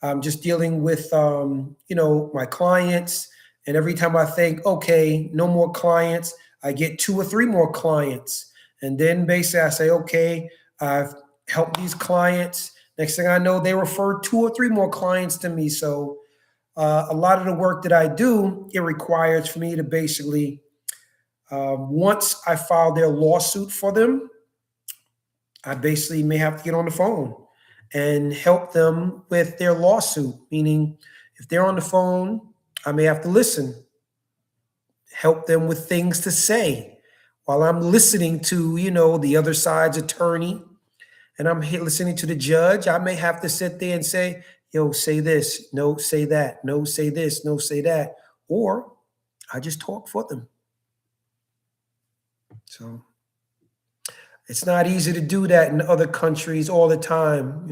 I'm just dealing with, my clients. And every time I think, okay, no more clients, I get 2 or 3 more clients. And then basically I say, okay, I've helped these clients. Next thing I know, they refer 2 or 3 more clients to me. So a lot of the work that I do, it requires for me to basically, once I file their lawsuit for them, I basically may have to get on the phone and help them with their lawsuit. Meaning, if they're on the phone, I may have to listen, help them with things to say while I'm listening to, the other side's attorney, and I'm listening to the judge. I may have to sit there and say, yo, say this, no, say that, no, say this, no, say that. Or I just talk for them. So it's not easy to do that in other countries all the time,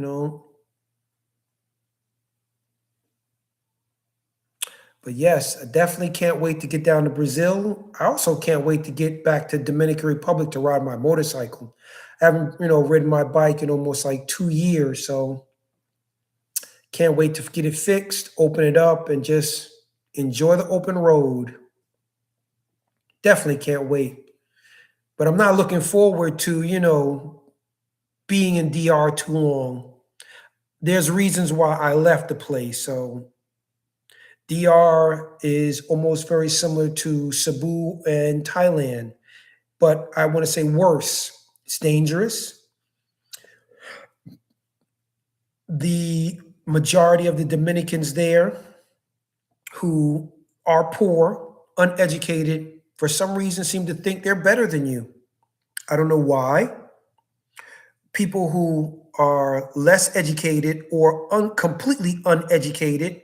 But yes, I definitely can't wait to get down to Brazil. I also can't wait to get back to Dominican Republic to ride my motorcycle. I haven't, ridden my bike in almost like 2 years. So can't wait to get it fixed, open it up, and just enjoy the open road. Definitely can't wait. But I'm not looking forward to, being in DR too long. There's reasons why I left the place. So DR is almost very similar to Cebu and Thailand, but I want to say worse. It's dangerous. The majority of the Dominicans there who are poor, uneducated, for some reason seem to think they're better than you. I don't know why. People who are less educated or completely uneducated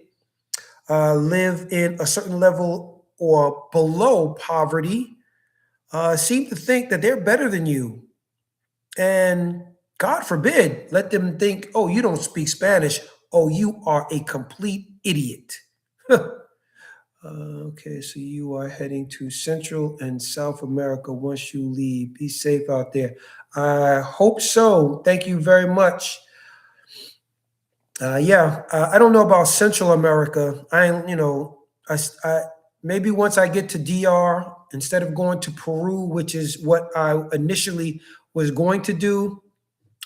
live in a certain level or below poverty seem to think that they're better than you. And God forbid, let them think, oh, you don't speak Spanish. Oh, you are a complete idiot. Okay, so you are heading to Central and South America once you leave. Be safe out there. I hope so. Thank you very much. Yeah, I don't know about Central America. I maybe once I get to DR, instead of going to Peru, which is what I initially was going to do,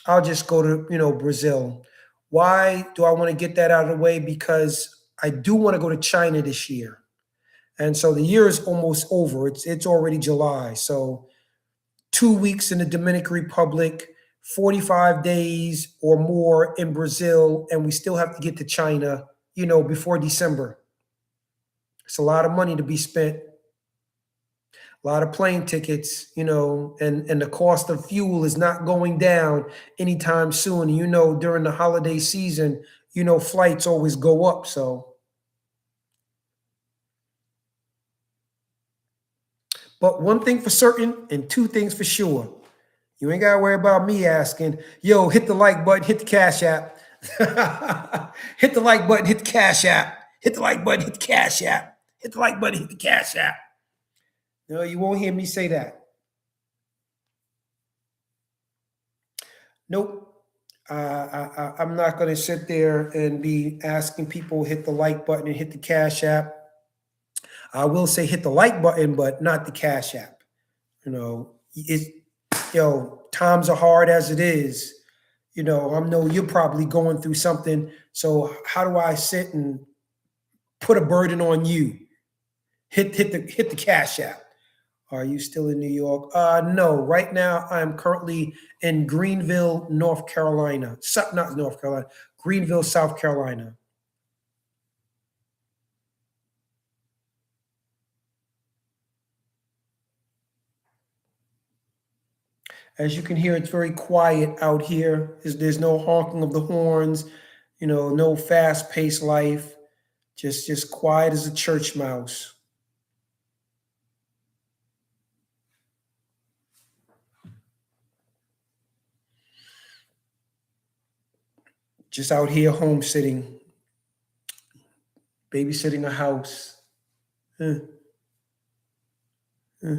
I'll just go to, Brazil. Why do I want to get that out of the way? Because I do want to go to China this year. And so the year is almost over. It's already July. So 2 weeks in the Dominican Republic, 45 days or more in Brazil, and we still have to get to China, before December. It's a lot of money to be spent, a lot of plane tickets, and the cost of fuel is not going down anytime soon. During the holiday season, flights always go up. So, but one thing for certain and two things for sure. You ain't got to worry about me asking, yo, hit the like button, hit the cash app. Hit the like button, hit the cash app. Hit the like button, hit the cash app. Hit the like button, hit the cash app. No, you won't hear me say that. Nope. I'm not going to sit there and be asking people hit the like button and hit the cash app. I will say hit the like button, but not the cash app. Times are hard as it is. I know you're probably going through something. So how do I sit and put a burden on you? Hit the cash app. Are you still in New York? No. Right now, I'm currently in Greenville, North Carolina. Not North Carolina. Greenville, South Carolina. As you can hear, it's very quiet out here. There's no honking of the horns. No fast-paced life. Just quiet as a church mouse. Just out here homesteading, babysitting a house. Eh, eh.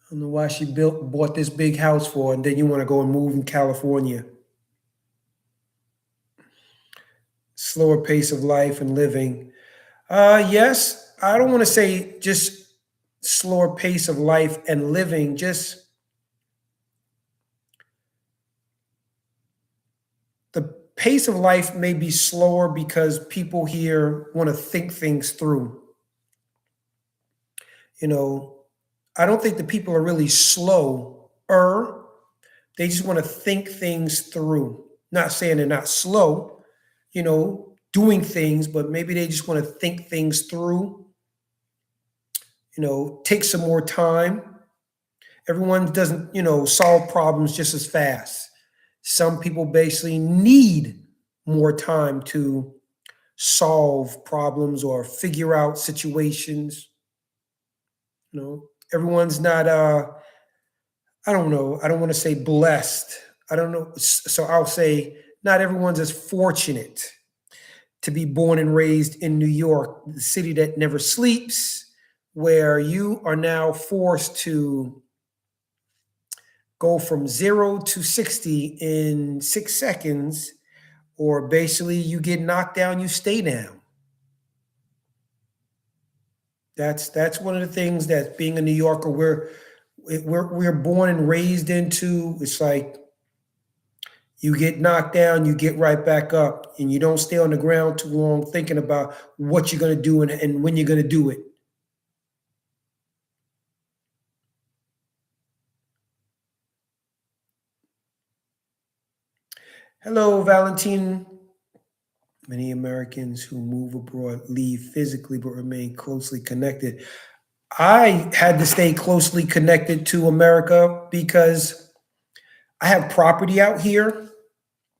I don't know why she bought this big house for, and then you want to go and move in California. Slower pace of life and living. Yes, I don't want to say just slower pace of life and living, just the pace of life may be slower because people here want to think things through. I don't think the people are really slow, they just want to think things through. Not saying they're not slow, doing things, but maybe they just want to think things through, take some more time. Everyone doesn't, solve problems just as fast. Some people basically need more time to solve problems or figure out situations. Everyone's not I don't know, I don't want to say blessed. I don't know. So I'll say not everyone's as fortunate to be born and raised in New York, the city that never sleeps, where you are now forced to go from 0 to 60 in 6 seconds, or basically you get knocked down, you stay down. That's one of the things that being a New Yorker, we're born and raised into. It's like you get knocked down, you get right back up, and you don't stay on the ground too long thinking about what you're going to do and when you're going to do it. Hello, Valentine. Many Americans who move abroad leave physically but remain closely connected. I had to stay closely connected to America because I have property out here.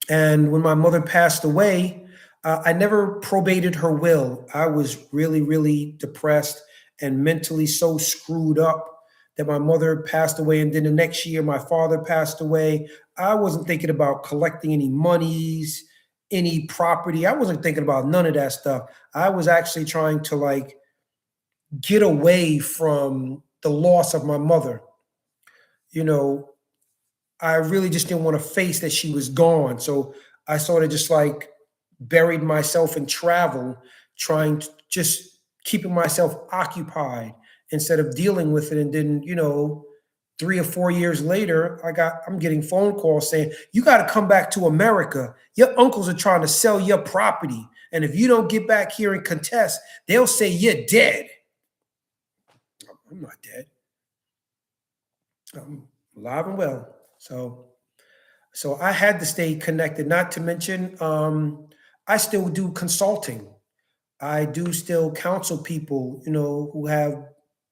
And when my mother passed away, I never probated her will. I was really, really depressed and mentally so screwed up that my mother passed away. And then the next year, my father passed away. I wasn't thinking about collecting any monies, any property. I wasn't thinking about none of that stuff. I was actually trying to like get away from the loss of my mother. You know, I really just didn't want to face that she was gone. So I sort of just like buried myself in travel, trying to just keeping myself occupied instead of dealing with it. And then, 3 or 4 years later, I'm getting phone calls saying, you got to come back to America. Your uncles are trying to sell your property. And if you don't get back here and contest, they'll say you're dead. I'm not dead. I'm alive and well. So I had to stay connected. Not to mention, I still do consulting. I do still counsel people, who have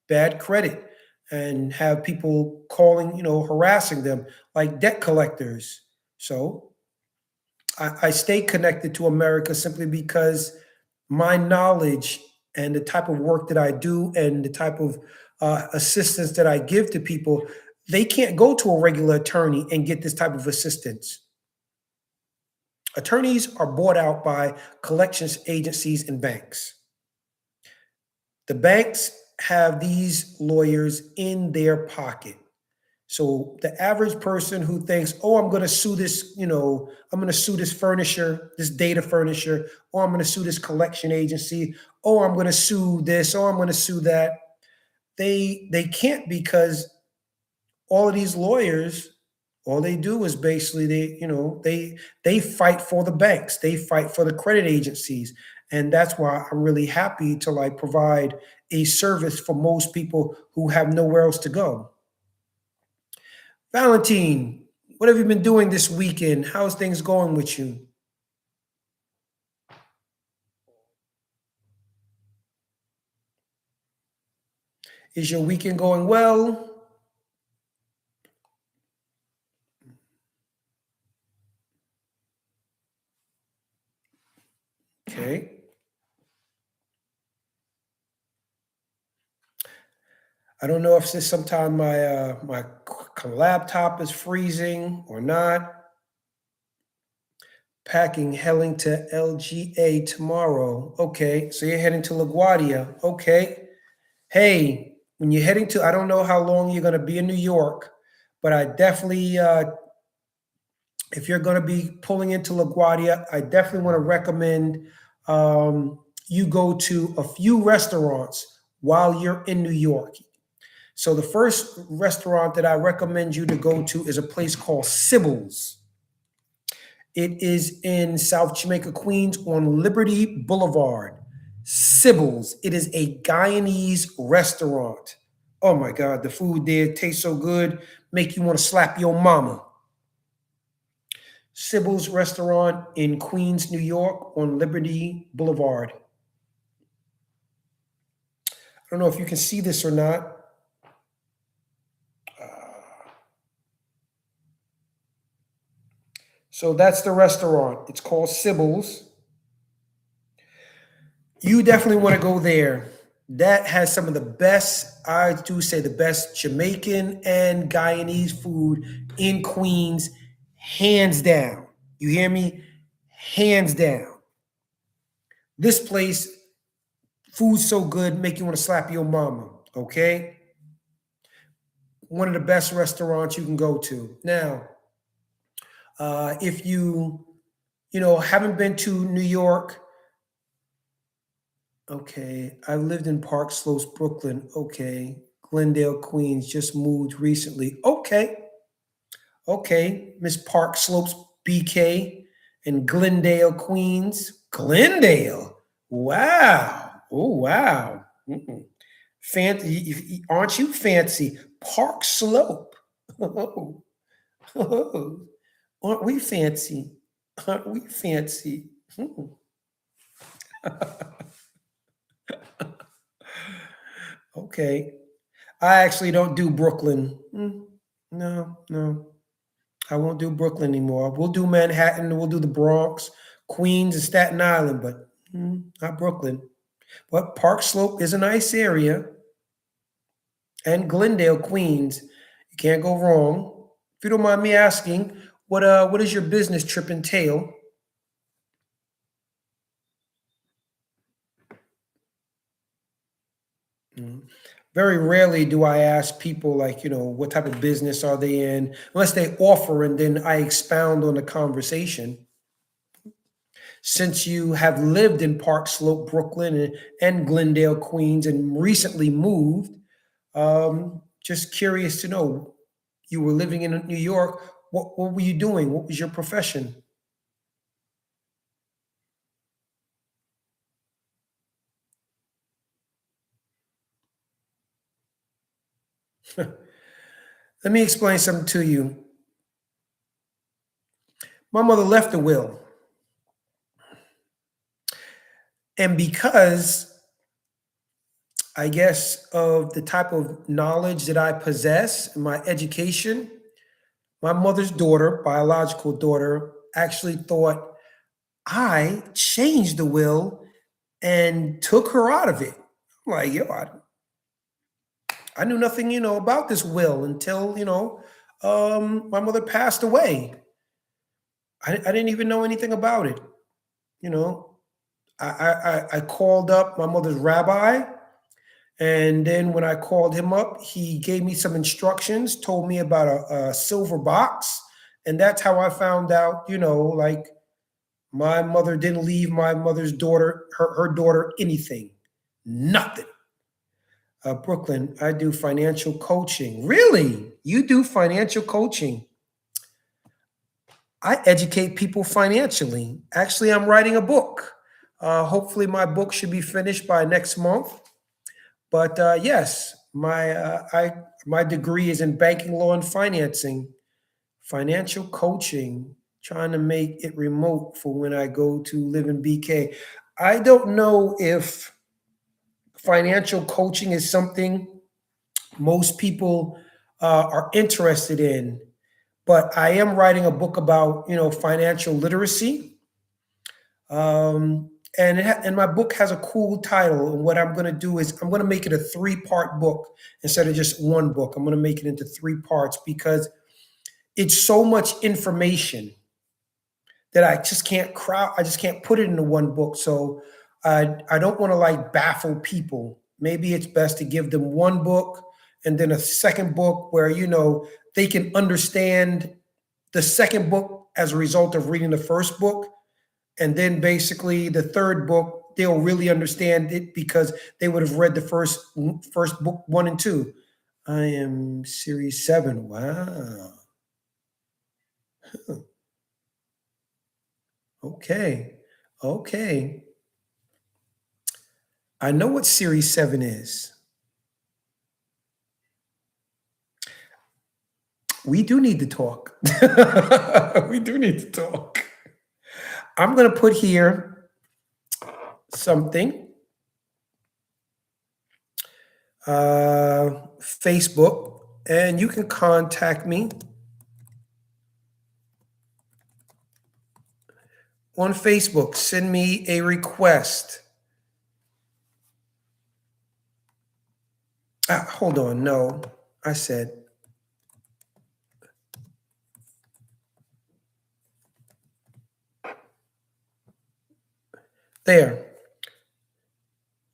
bad credit and have people calling, harassing them like debt collectors. So I stay connected to America simply because my knowledge and the type of work that I do and the type of assistance that I give to people, they can't go to a regular attorney and get this type of assistance. Attorneys are bought out by collections agencies and banks. The banks have these lawyers in their pocket. So the average person who thinks, oh, I'm going to sue this, I'm going to sue this furnisher, this data furnisher, or I'm going to sue this collection agency, or I'm going to sue this, or I'm going to sue that. They can't, because all of these lawyers, all they do is basically they fight for the banks, they fight for the credit agencies. And that's why I'm really happy to like provide a service for most people who have nowhere else to go. Valentine, what have you been doing this weekend? How's things going with you? Is your weekend going well? Okay. I don't know if this sometime my laptop is freezing or not. Packing, heading to LGA tomorrow. Okay, so you're heading to LaGuardia. Okay. Hey, when you're heading to, I don't know how long you're going to be in New York, but I definitely, if you're going to be pulling into LaGuardia, I definitely want to recommend you go to a few restaurants while you're in New York. So the first restaurant that I recommend you to go to is a place called Sybil's. It is in South Jamaica, Queens on Liberty Boulevard. Sybil's. It is a Guyanese restaurant. Oh my God, the food there tastes so good, make you want to slap your mama. Sybil's restaurant in Queens, New York on Liberty Boulevard. I don't know if you can see this or not. So that's the restaurant. It's called Sybil's. You definitely want to go there. That has some of the best, I do say the best Jamaican and Guyanese food in Queens, hands down. You hear me? Hands down. This place, food's so good, make you want to slap your mama, okay? one of the best restaurants you can go to. Now, if you haven't been to New York, okay, I lived in Park Slopes, Brooklyn. Okay, Glendale, Queens, just moved recently. Okay, Miss Park Slopes, BK, and Glendale, Queens. Glendale. Wow. Oh, wow. Mm-mm. Fancy, aren't you fancy? Park Slope. Aren't we fancy? Aren't we fancy? Okay. I actually don't do Brooklyn. No, no. I won't do Brooklyn anymore. We'll do Manhattan, we'll do the Bronx, Queens, and Staten Island, but not Brooklyn. But Park Slope is a nice area, and Glendale, Queens. You can't go wrong. If you don't mind me asking, what does your business trip entail? Mm. Very rarely do I ask people like, what type of business are they in, unless they offer and then I expound on the conversation. Since you have lived in Park Slope, Brooklyn, and Glendale, Queens, and recently moved, just curious to know, you were living in New York. What were you doing? What was your profession? Let me explain something to you. My mother left a will, and because I guess of the type of knowledge that I possess, my education, my mother's daughter, biological daughter, actually thought I changed the will and took her out of it. I'm like, yo, I knew nothing, about this will until, my mother passed away. I didn't even know anything about it. You know, I called up my mother's rabbi, and then when I called him up, he gave me some instructions, told me about a silver box, and that's how I found out, like my mother didn't leave my mother's daughter, her daughter, anything, nothing. Brooklyn, I do financial coaching. Really? You do financial coaching? I educate people financially. Actually, I'm writing a book. Hopefully, my book should be finished by next month. But yes, my degree is in banking law and financing, financial coaching, trying to make it remote for when I go to live in BK. I don't know if financial coaching is something most people are interested in, but I am writing a book about financial literacy, and my book has a cool title. And what I'm going to do is I'm going to make it a three-part book instead of just one book. I'm going to make it into three parts because it's so much information that I just can't put it into one book. So I don't want to like baffle people. Maybe it's best to give them one book and then a second book where they can understand the second book as a result of reading the first book, and then basically the third book they'll really understand it because they would have read the first book 1 and 2. I am series 7. Wow. Okay. Okay. I know what Series 7 is. We do need to talk. We do need to talk. I'm going to put here something. Facebook, and you can contact me on Facebook. Send me a request. Hold on. No, I said there.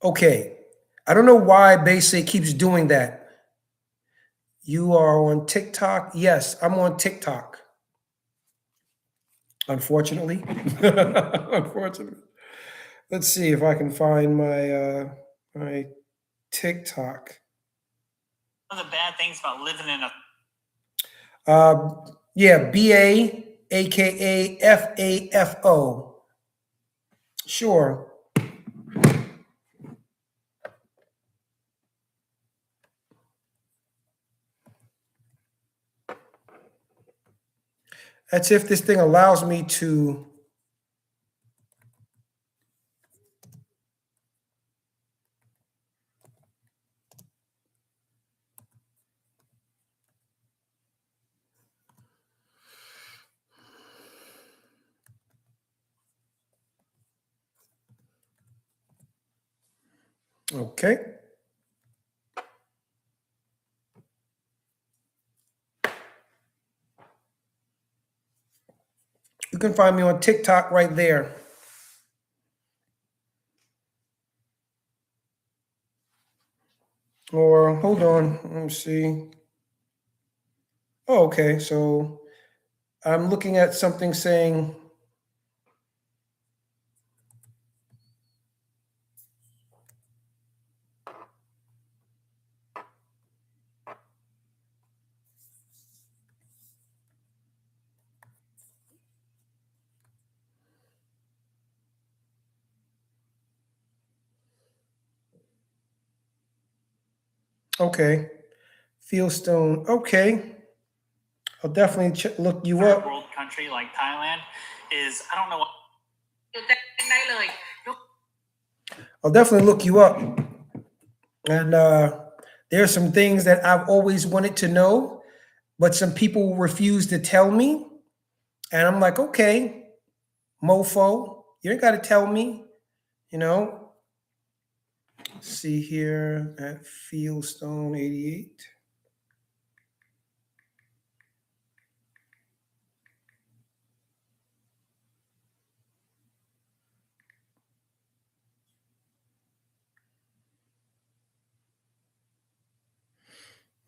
Okay. I don't know why basically it keeps doing that. You are on TikTok? Yes, I'm on TikTok. Unfortunately. Unfortunately. Let's see if I can find my TikTok. One of the bad things about living in a Yeah, BA, aka FAFO. Sure. That's if this thing allows me to. Okay. You can find me on TikTok right there. Or hold on, let me see. Oh, okay. So I'm looking at something saying, okay, Fieldstone. Okay, I'll definitely look you third up. world country like Thailand is, I don't know what. I'll definitely look you up. And there are some things that I've always wanted to know, but some people refuse to tell me. And I'm like, okay, mofo, you ain't got to tell me, you know. See here at Fieldstone 88.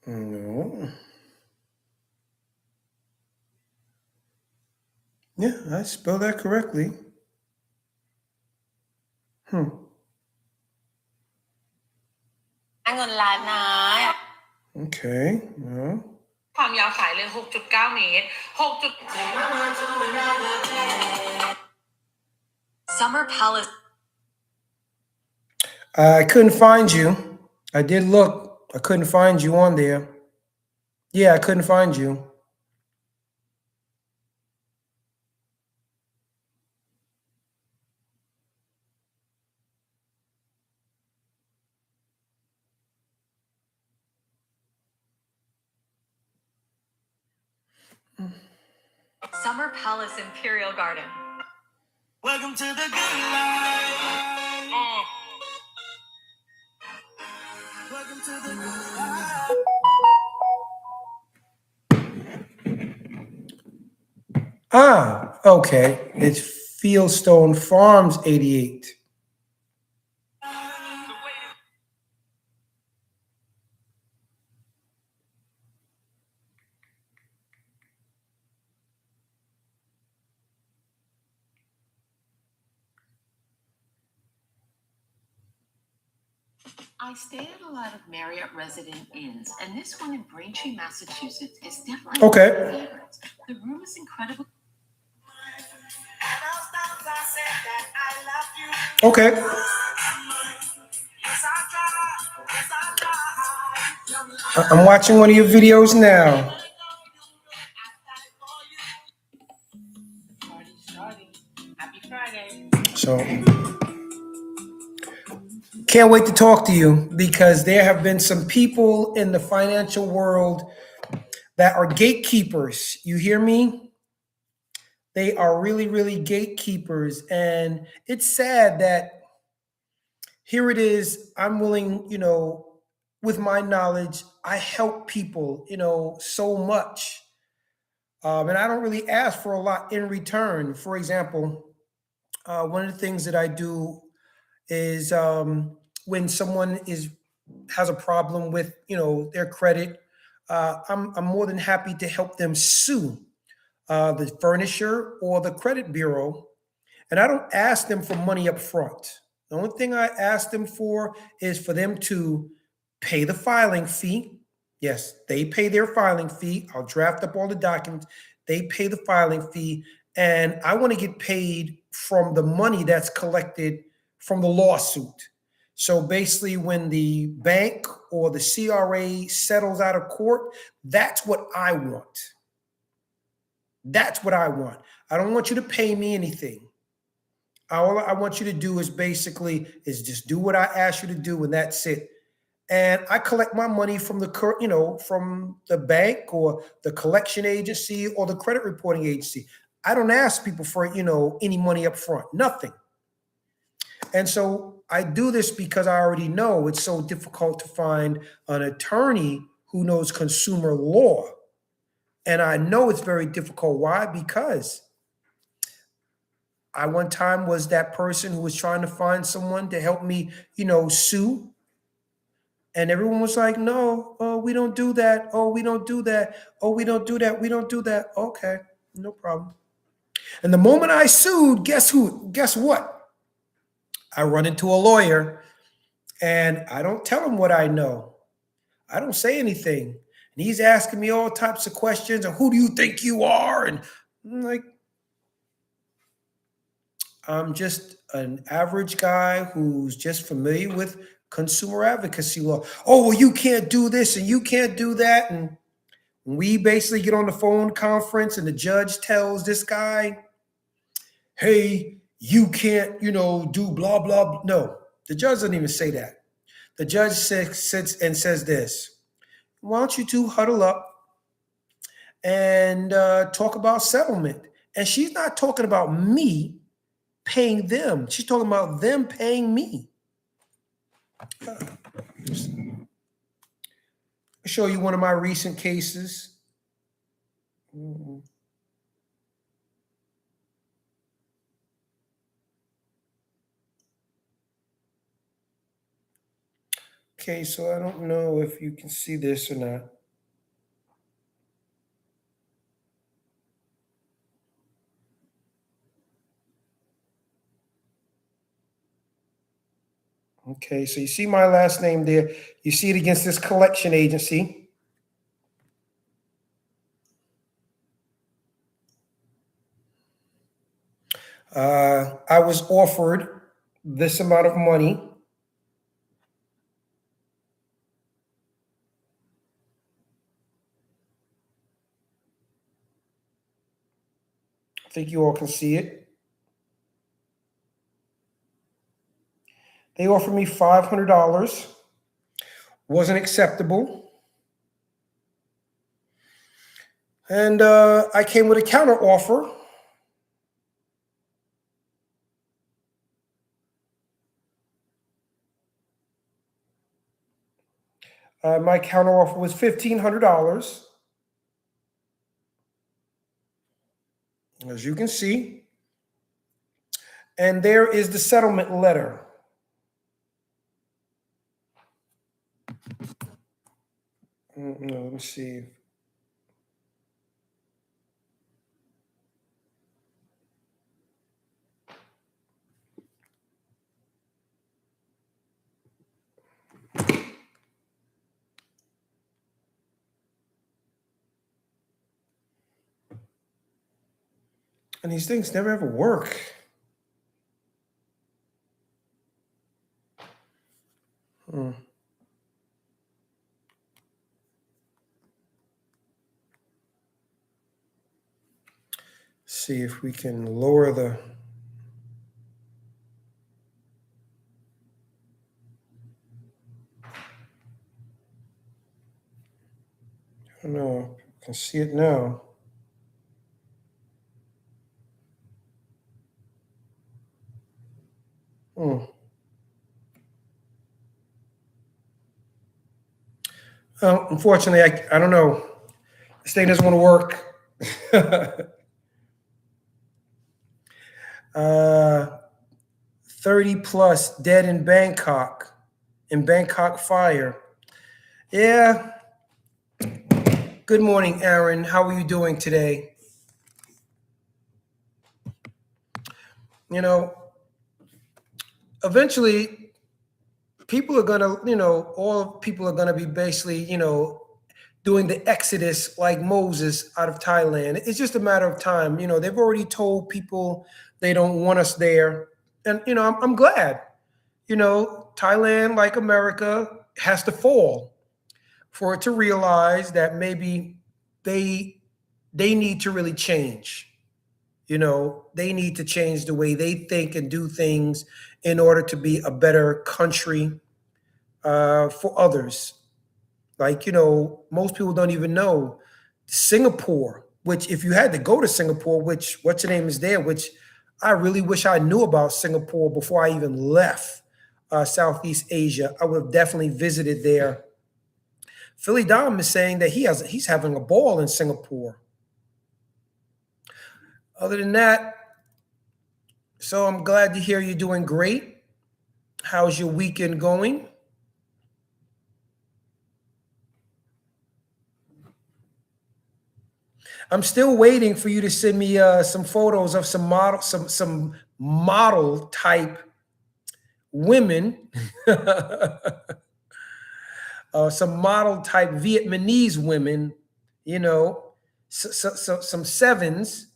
No. Yeah, I spelled that correctly. Hmm. เงินล้านนะ Okay. Well, ความยาวสายเลย 6.9 เมตร Summer Palace I couldn't find you. I did look. I couldn't find you on there. Yeah, I couldn't find you. Summer Palace Imperial Garden. Welcome to the good life. Welcome to the good life. Ah, okay. It's Fieldstone Farms 88. I stay at a lot of Marriott resident inns, and this one in Braintree, Massachusetts is definitely Okay. one of my favorites. The room is incredible. Okay. I'm watching one of your videos now. Party starting. Happy Friday. So can't wait to talk to you because there have been some people in the financial world that are gatekeepers. You hear me? They are really, really gatekeepers. And it's sad that here it is. I'm willing, with my knowledge, I help people, so much. And I don't really ask for a lot in return. For example, one of the things that I do is when someone has a problem with their credit, I'm more than happy to help them sue the furnisher or the credit bureau. And I don't ask them for money up front. The only thing I ask them for is for them to pay the filing fee. Yes, they pay their filing fee. I'll draft up all the documents. They pay the filing fee. And I want to get paid from the money that's collected from the lawsuit. So basically, when the bank or the CRA settles out of court, that's what I want. That's what I want. I don't want you to pay me anything. All I want you to do is basically is just do what I ask you to do, and that's it. And I collect my money from from the bank or the collection agency or the credit reporting agency. I don't ask people for any money up front, nothing. And so I do this because I already know it's so difficult to find an attorney who knows consumer law. And I know it's very difficult. Why? Because I one time was that person who was trying to find someone to help me, sue. And everyone was like, no, oh, we don't do that. Oh, we don't do that. Oh, we don't do that. We don't do that. Okay, no problem. And the moment I sued, guess who? Guess what? I run into a lawyer and I don't tell him what I know. I don't say anything. And he's asking me all types of questions. And who do you think you are? And I'm like, I'm just an average guy who's just familiar with consumer advocacy law. Oh, well, you can't do this and you can't do that. And we basically get on the phone conference and the judge tells this guy, hey, you can't, do blah, blah. No, the judge doesn't even say that. The judge sits and says this: why don't you two huddle up and talk about settlement? And she's not talking about me paying them. She's talking about them paying me. I'll show you one of my recent cases. Okay, so I don't know if you can see this or not. Okay, so you see my last name there. You see it against this collection agency. I was offered this amount of money. I think you all can see it. They offered me $500. Wasn't acceptable. And I came with a counter offer. My counter offer was $1,500. As you can see. And there is the settlement letter. No, let me see. And these things never ever work. See if we can lower the. I don't know. I can see it now. Well, unfortunately, I don't know. This thing doesn't want to work. 30 plus dead in Bangkok fire. Yeah, Good morning, Aaron. How are you doing today? You know, eventually people are gonna, all people are gonna be basically, doing the exodus like Moses out of Thailand. It's just a matter of time. They've already told people they don't want us there. And, I'm glad. Thailand, like America, has to fall for it to realize that maybe they they need to really change. They need to change the way they think and do things in order to be a better country for others. Like, most people don't even know Singapore, which if you had to go to Singapore, which what's the name is there, which I really wish I knew about Singapore before I even left Southeast Asia. I would have definitely visited there. Philly Dom is saying that he's having a ball in Singapore. Other than that, so I'm glad to hear you're doing great. How's your weekend going? I'm still waiting for you to send me some photos of some model type women, some model type Vietnamese women. Some sevens.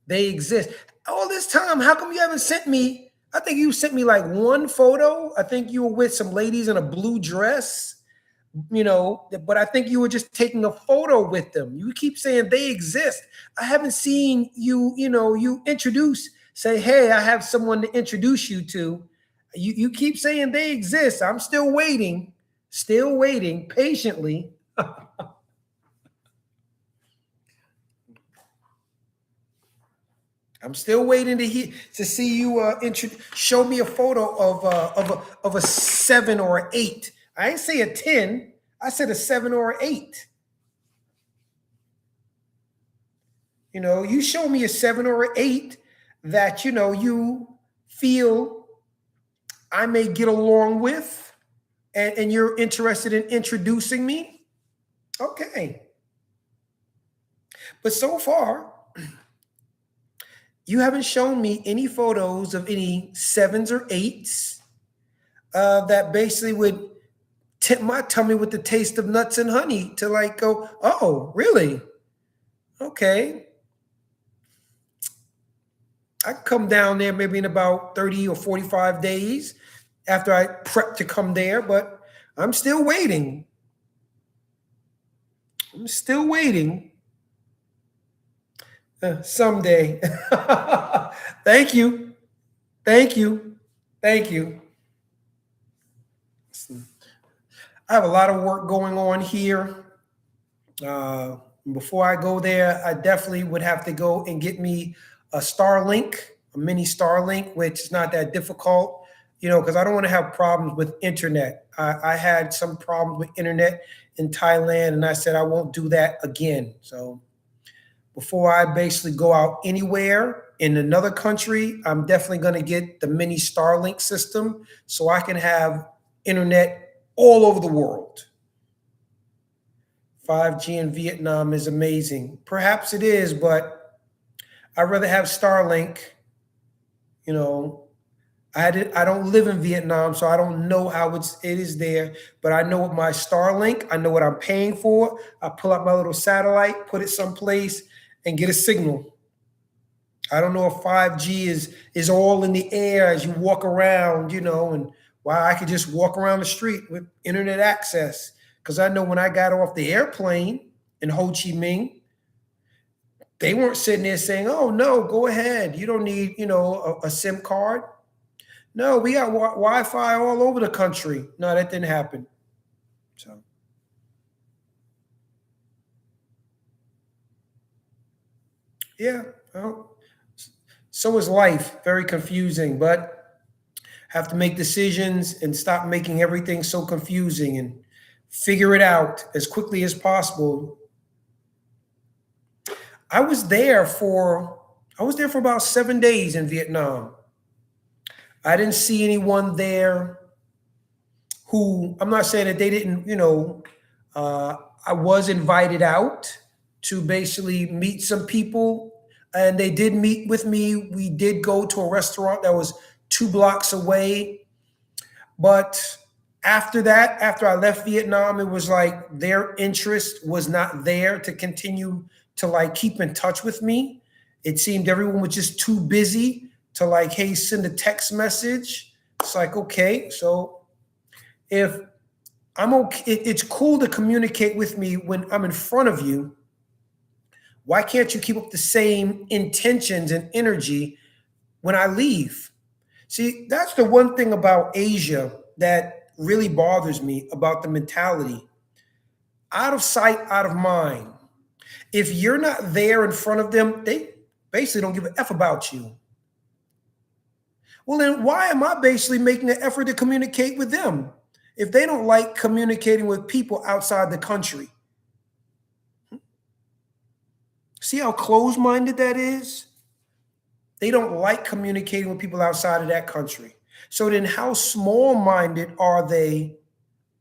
They exist. All this time, how come you haven't sent me? I think you sent me like one photo. I think you were with some ladies in a blue dress. But I think you were just taking a photo with them. You keep saying they exist. I haven't seen you, you say, hey, I have someone to introduce you to. You keep saying they exist. I'm still waiting patiently. I'm still waiting to see you show me a photo of a 7 or an 8. I ain't say a 10. I said a 7 or an 8. You show me a 7 or an 8 that you feel I may get along with, and you're interested in introducing me. Okay. But so far, you haven't shown me any photos of any 7s or 8s that basically would tip my tummy with the taste of nuts and honey to like go, oh, really? Okay. I come down there maybe in about 30 or 45 days after I prep to come there, but I'm still waiting. Someday. Thank you. I have a lot of work going on here. Before I go there, I definitely would have to go and get me a Starlink, a mini Starlink, which is not that difficult, because I don't want to have problems with internet. I had some problems with internet in Thailand, and I said I won't do that again. So before I basically go out anywhere in another country, I'm definitely going to get the mini Starlink system so I can have internet all over the world. 5G in Vietnam is amazing. Perhaps it is, but I'd rather have Starlink. I don't live in Vietnam, so I don't know how it is there. But I know with my Starlink, I know what I'm paying for. I pull out my little satellite, put it someplace, and get a signal. I don't know if 5G is all in the air as you walk around, and why I could just walk around the street with internet access. Because I know when I got off the airplane in Ho Chi Minh, they weren't sitting there saying, oh, no, go ahead. You don't need, a SIM card. No, we got Wi-Fi all over the country. No, that didn't happen. So, yeah, well, so is life. Very confusing, but have to make decisions and stop making everything so confusing and figure it out as quickly as possible. I was there for about 7 days in Vietnam. I didn't see anyone there who, I'm not saying that they didn't, I was invited out to basically meet some people, and they did meet with me. We did go to a restaurant that was 2 blocks away. But after that, after I left Vietnam, it was like their interest was not there to continue to like keep in touch with me. It seemed everyone was just too busy to like, hey, send a text message. It's like, okay, so if I'm okay, it's cool to communicate with me when I'm in front of you. Why can't you keep up the same intentions and energy when I leave? See, that's the one thing about Asia that really bothers me about the mentality. Out of sight, out of mind. If you're not there in front of them, they basically don't give a F about you. Well, then why am I basically making an effort to communicate with them if they don't like communicating with people outside the country? See how closed-minded that is? They don't like communicating with people outside of that country. So then how small-minded are they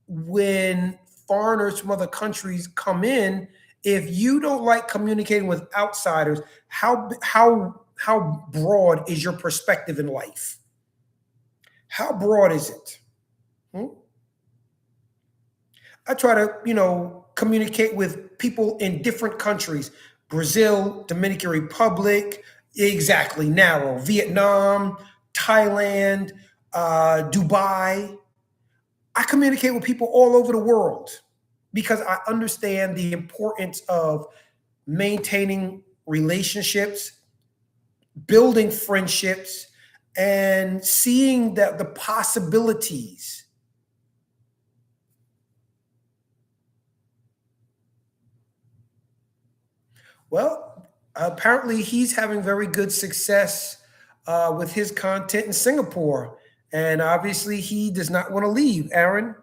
when foreigners from other countries come in? If you don't like communicating with outsiders, how broad is your perspective in life? How broad is it? I try to, communicate with people in different countries. Brazil, Dominican Republic, exactly, narrow. Vietnam, Thailand, Dubai. I communicate with people all over the world because I understand the importance of maintaining relationships, building friendships, and seeing the possibilities. Well, apparently he's having very good success with his content in Singapore. And obviously he does not want to leave, Aaron.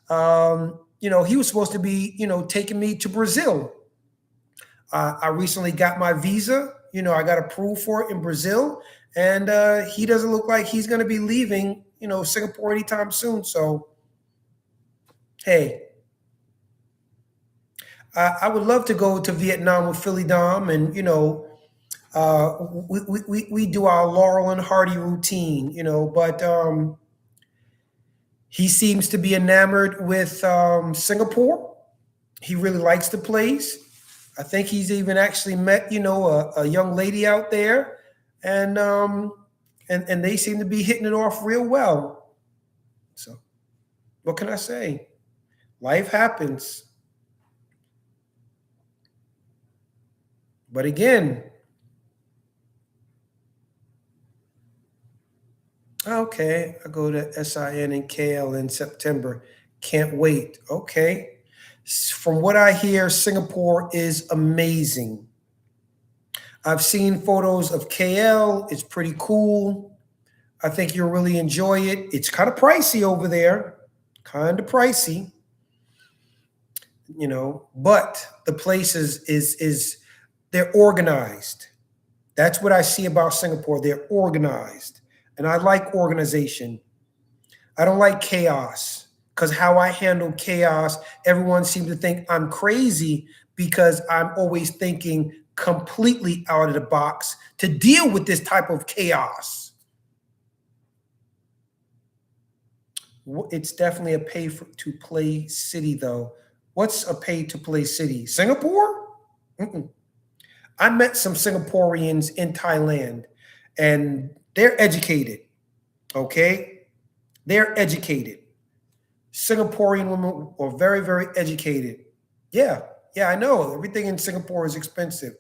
He was supposed to be, taking me to Brazil. I recently got my visa. I got approved for it in Brazil. And he doesn't look like he's going to be leaving, Singapore anytime soon. So, hey, I would love to go to Vietnam with Philly Dom, and we do our Laurel and Hardy routine, but he seems to be enamored with Singapore. He really likes the place. I think he's even actually met, a young lady out there, and they seem to be hitting it off real well. So, what can I say? Life happens. But again, okay, I go to SIN and KL in September. Can't wait. Okay. From what I hear, Singapore is amazing. I've seen photos of KL. It's pretty cool. I think you'll really enjoy it. It's kind of pricey over there. Kind of pricey. But the place is they're organized. That's what I see about Singapore. They're organized. And I like organization. I don't like chaos, because how I handle chaos, everyone seems to think I'm crazy because I'm always thinking completely out of the box to deal with this type of chaos. It's definitely a pay-to-play city, though. What's a pay-to-play city? Singapore? Mm-mm. I met some Singaporeans in Thailand, and they're educated, okay? They're educated. Singaporean women are very, very educated. Yeah, I know. Everything in Singapore is expensive.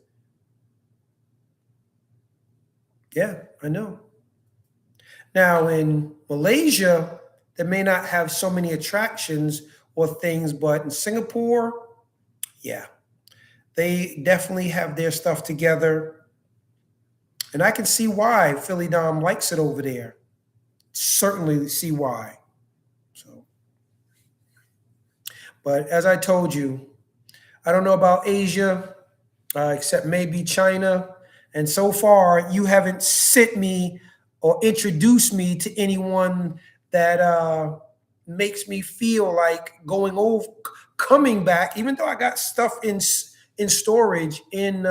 Yeah, I know. Now, in Malaysia, they may not have so many attractions or things, but in Singapore, yeah, they definitely have their stuff together. And I can see why Philly Dom likes it over there. Certainly see why. So, but as I told you, I don't know about Asia, except maybe China. And so far, you haven't sent me or introduced me to anyone that makes me feel like coming back, even though I got stuff in storage in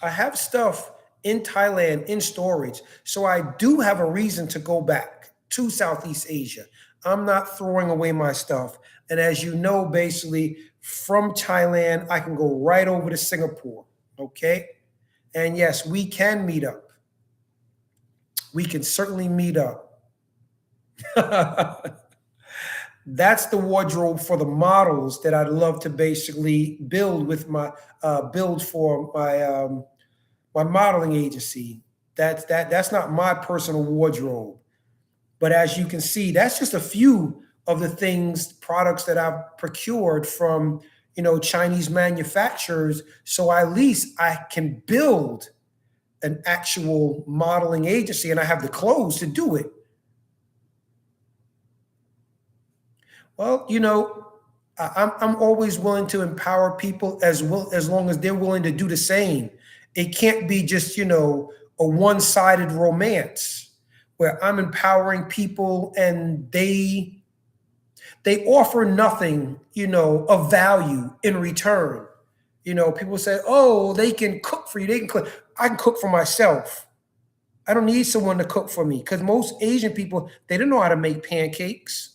I have stuff in Thailand in storage. So I do have a reason to go back to Southeast Asia. I'm not throwing away my stuff. And as you know, basically from Thailand, I can go right over to Singapore. Okay. And yes, we can meet up. We can certainly meet up. That's the wardrobe for the models that I'd love to basically build with my build for my modeling agency. That's not my personal wardrobe. But as you can see, that's just a few of the products that I've procured from, Chinese manufacturers. So at least I can build an actual modeling agency and I have the clothes to do it. Well, I'm always willing to empower people as long as they're willing to do the same. It can't be just, a one-sided romance where I'm empowering people and they offer nothing, of value in return. People say, oh, they can cook for you. They can cook. I can cook for myself. I don't need someone to cook for me because most Asian people, they don't know how to make pancakes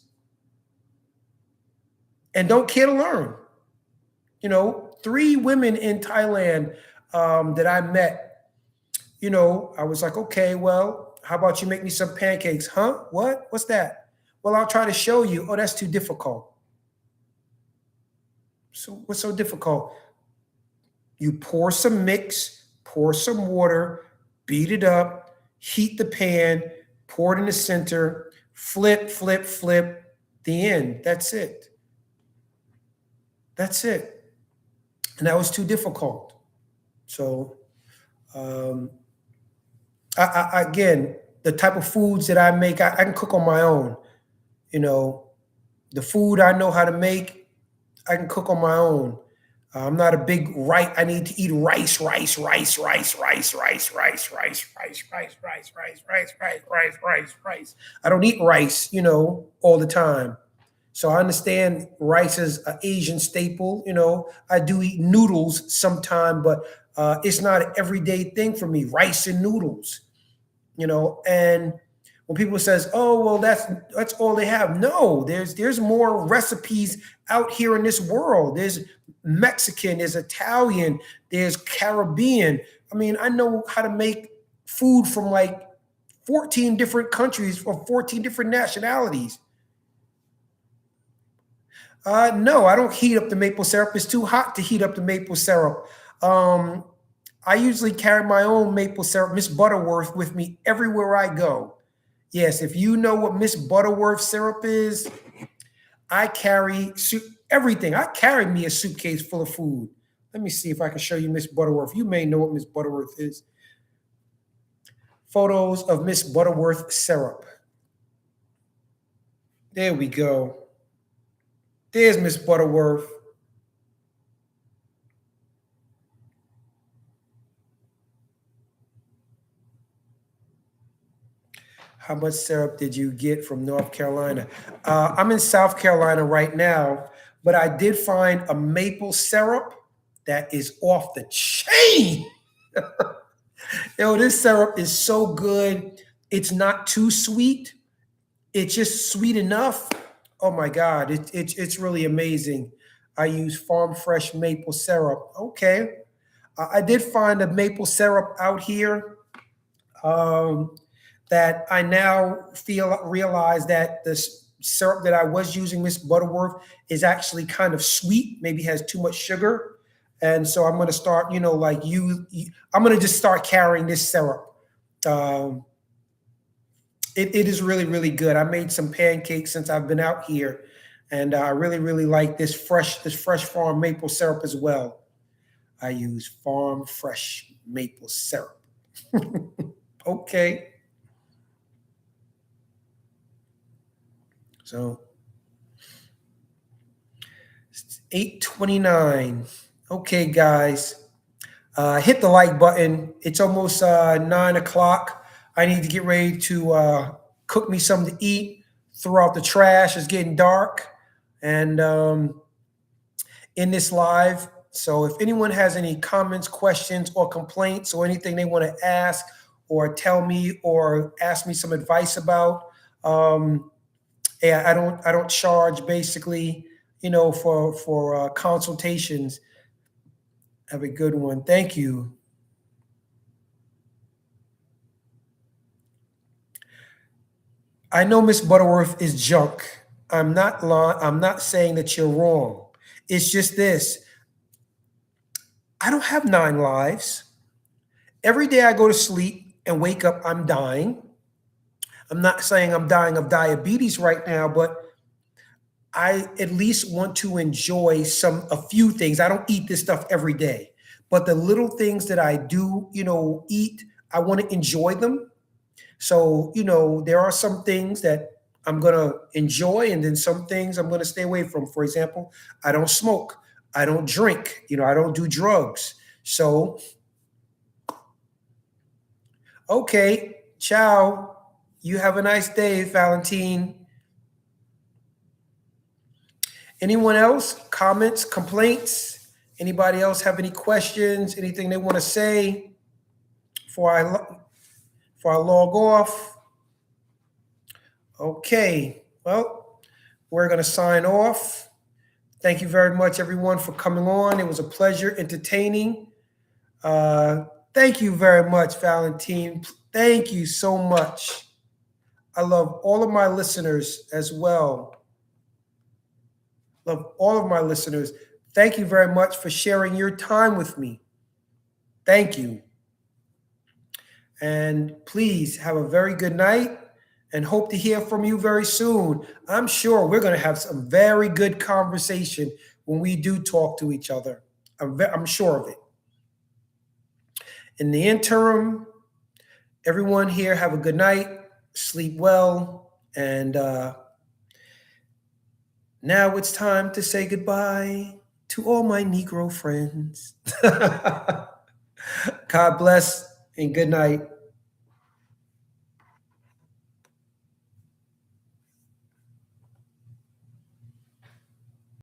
and don't care to learn. 3 women in Thailand that I met, I was like, okay, well, how about you make me some pancakes? Huh? What? What's that? Well, I'll try to show you. Oh, that's too difficult. So what's so difficult? You pour some mix, pour some water, beat it up, heat the pan, pour it in the center, flip, flip, flip, the end. That's it. That's it. And that was too difficult. So, again, the type of foods that I make, I can cook on my own. The food I know how to make, I can cook on my own. I'm not a big I need to eat rice. I don't eat rice, all the time. So I understand rice is an Asian staple. I do eat noodles sometime, but it's not an everyday thing for me. Rice and noodles, and when people says, "Oh, well, that's all they have," no, there's more recipes out here in this world. There's Mexican, there's Italian, there's Caribbean. I mean, I know how to make food from like 14 different countries or 14 different nationalities. No, I don't heat up the maple syrup. It's too hot to heat up the maple syrup. I usually carry my own maple syrup, Miss Butterworth, with me everywhere I go. Yes, if you know what Miss Butterworth syrup is, I carry everything. I carry me a suitcase full of food. Let me see if I can show you Miss Butterworth. You may know what Miss Butterworth is. Photos of Miss Butterworth syrup. There we go. There's Miss Butterworth. How much syrup did you get from North Carolina? I'm in South Carolina right now, but I did find a maple syrup that is off the chain. Yo, this syrup is so good. It's not too sweet. It's just sweet enough. Oh my God, it's really amazing. I use farm fresh maple syrup. Okay. I did find a maple syrup out here that I now realize that the syrup that I was using, Miss Butterworth, is actually kind of sweet, maybe has too much sugar. And so I'm going to start, I'm going to just start carrying this syrup. It is really, really good. I made some pancakes since I've been out here, and I really, really like this fresh farm maple syrup as well. I use farm fresh maple syrup. Okay. So it's 8:29. Okay, guys. Hit the like button. It's almost 9 o'clock. I need to get ready to cook me something to eat, throw out the trash. It's getting dark, and in this live. So if anyone has any comments, questions, or complaints, or anything they want to ask or tell me or ask me some advice about, yeah, I don't charge basically, for consultations. Have a good one. Thank you. I know Miss Butterworth is junk. I'm not saying that you're wrong. It's just this. I don't have 9 lives. Every day I go to sleep and wake up, I'm dying. I'm not saying I'm dying of diabetes right now, but I at least want to enjoy a few things. I don't eat this stuff every day, but the little things that I do, eat, I want to enjoy them. So, there are some things that I'm going to enjoy, and then some things I'm going to stay away from. For example, I don't smoke. I don't drink. I don't do drugs. So, okay, ciao. You have a nice day, Valentine. Anyone else? Comments, complaints? Anybody else have any questions? Anything they want to say before I log off? Okay, well, we're going to sign off. Thank you very much, everyone, for coming on. It was a pleasure entertaining. Thank you very much, Valentine. Thank you so much. I love all of my listeners as well. Love all of my listeners. Thank you very much for sharing your time with me. Thank you. And please have a very good night, and hope to hear from you very soon. I'm sure we're going to have some very good conversation when we do talk to each other. I'm sure of it. In the interim, everyone here, have a good night, sleep well, and now it's time to say goodbye to all my Negro friends. God bless and good night.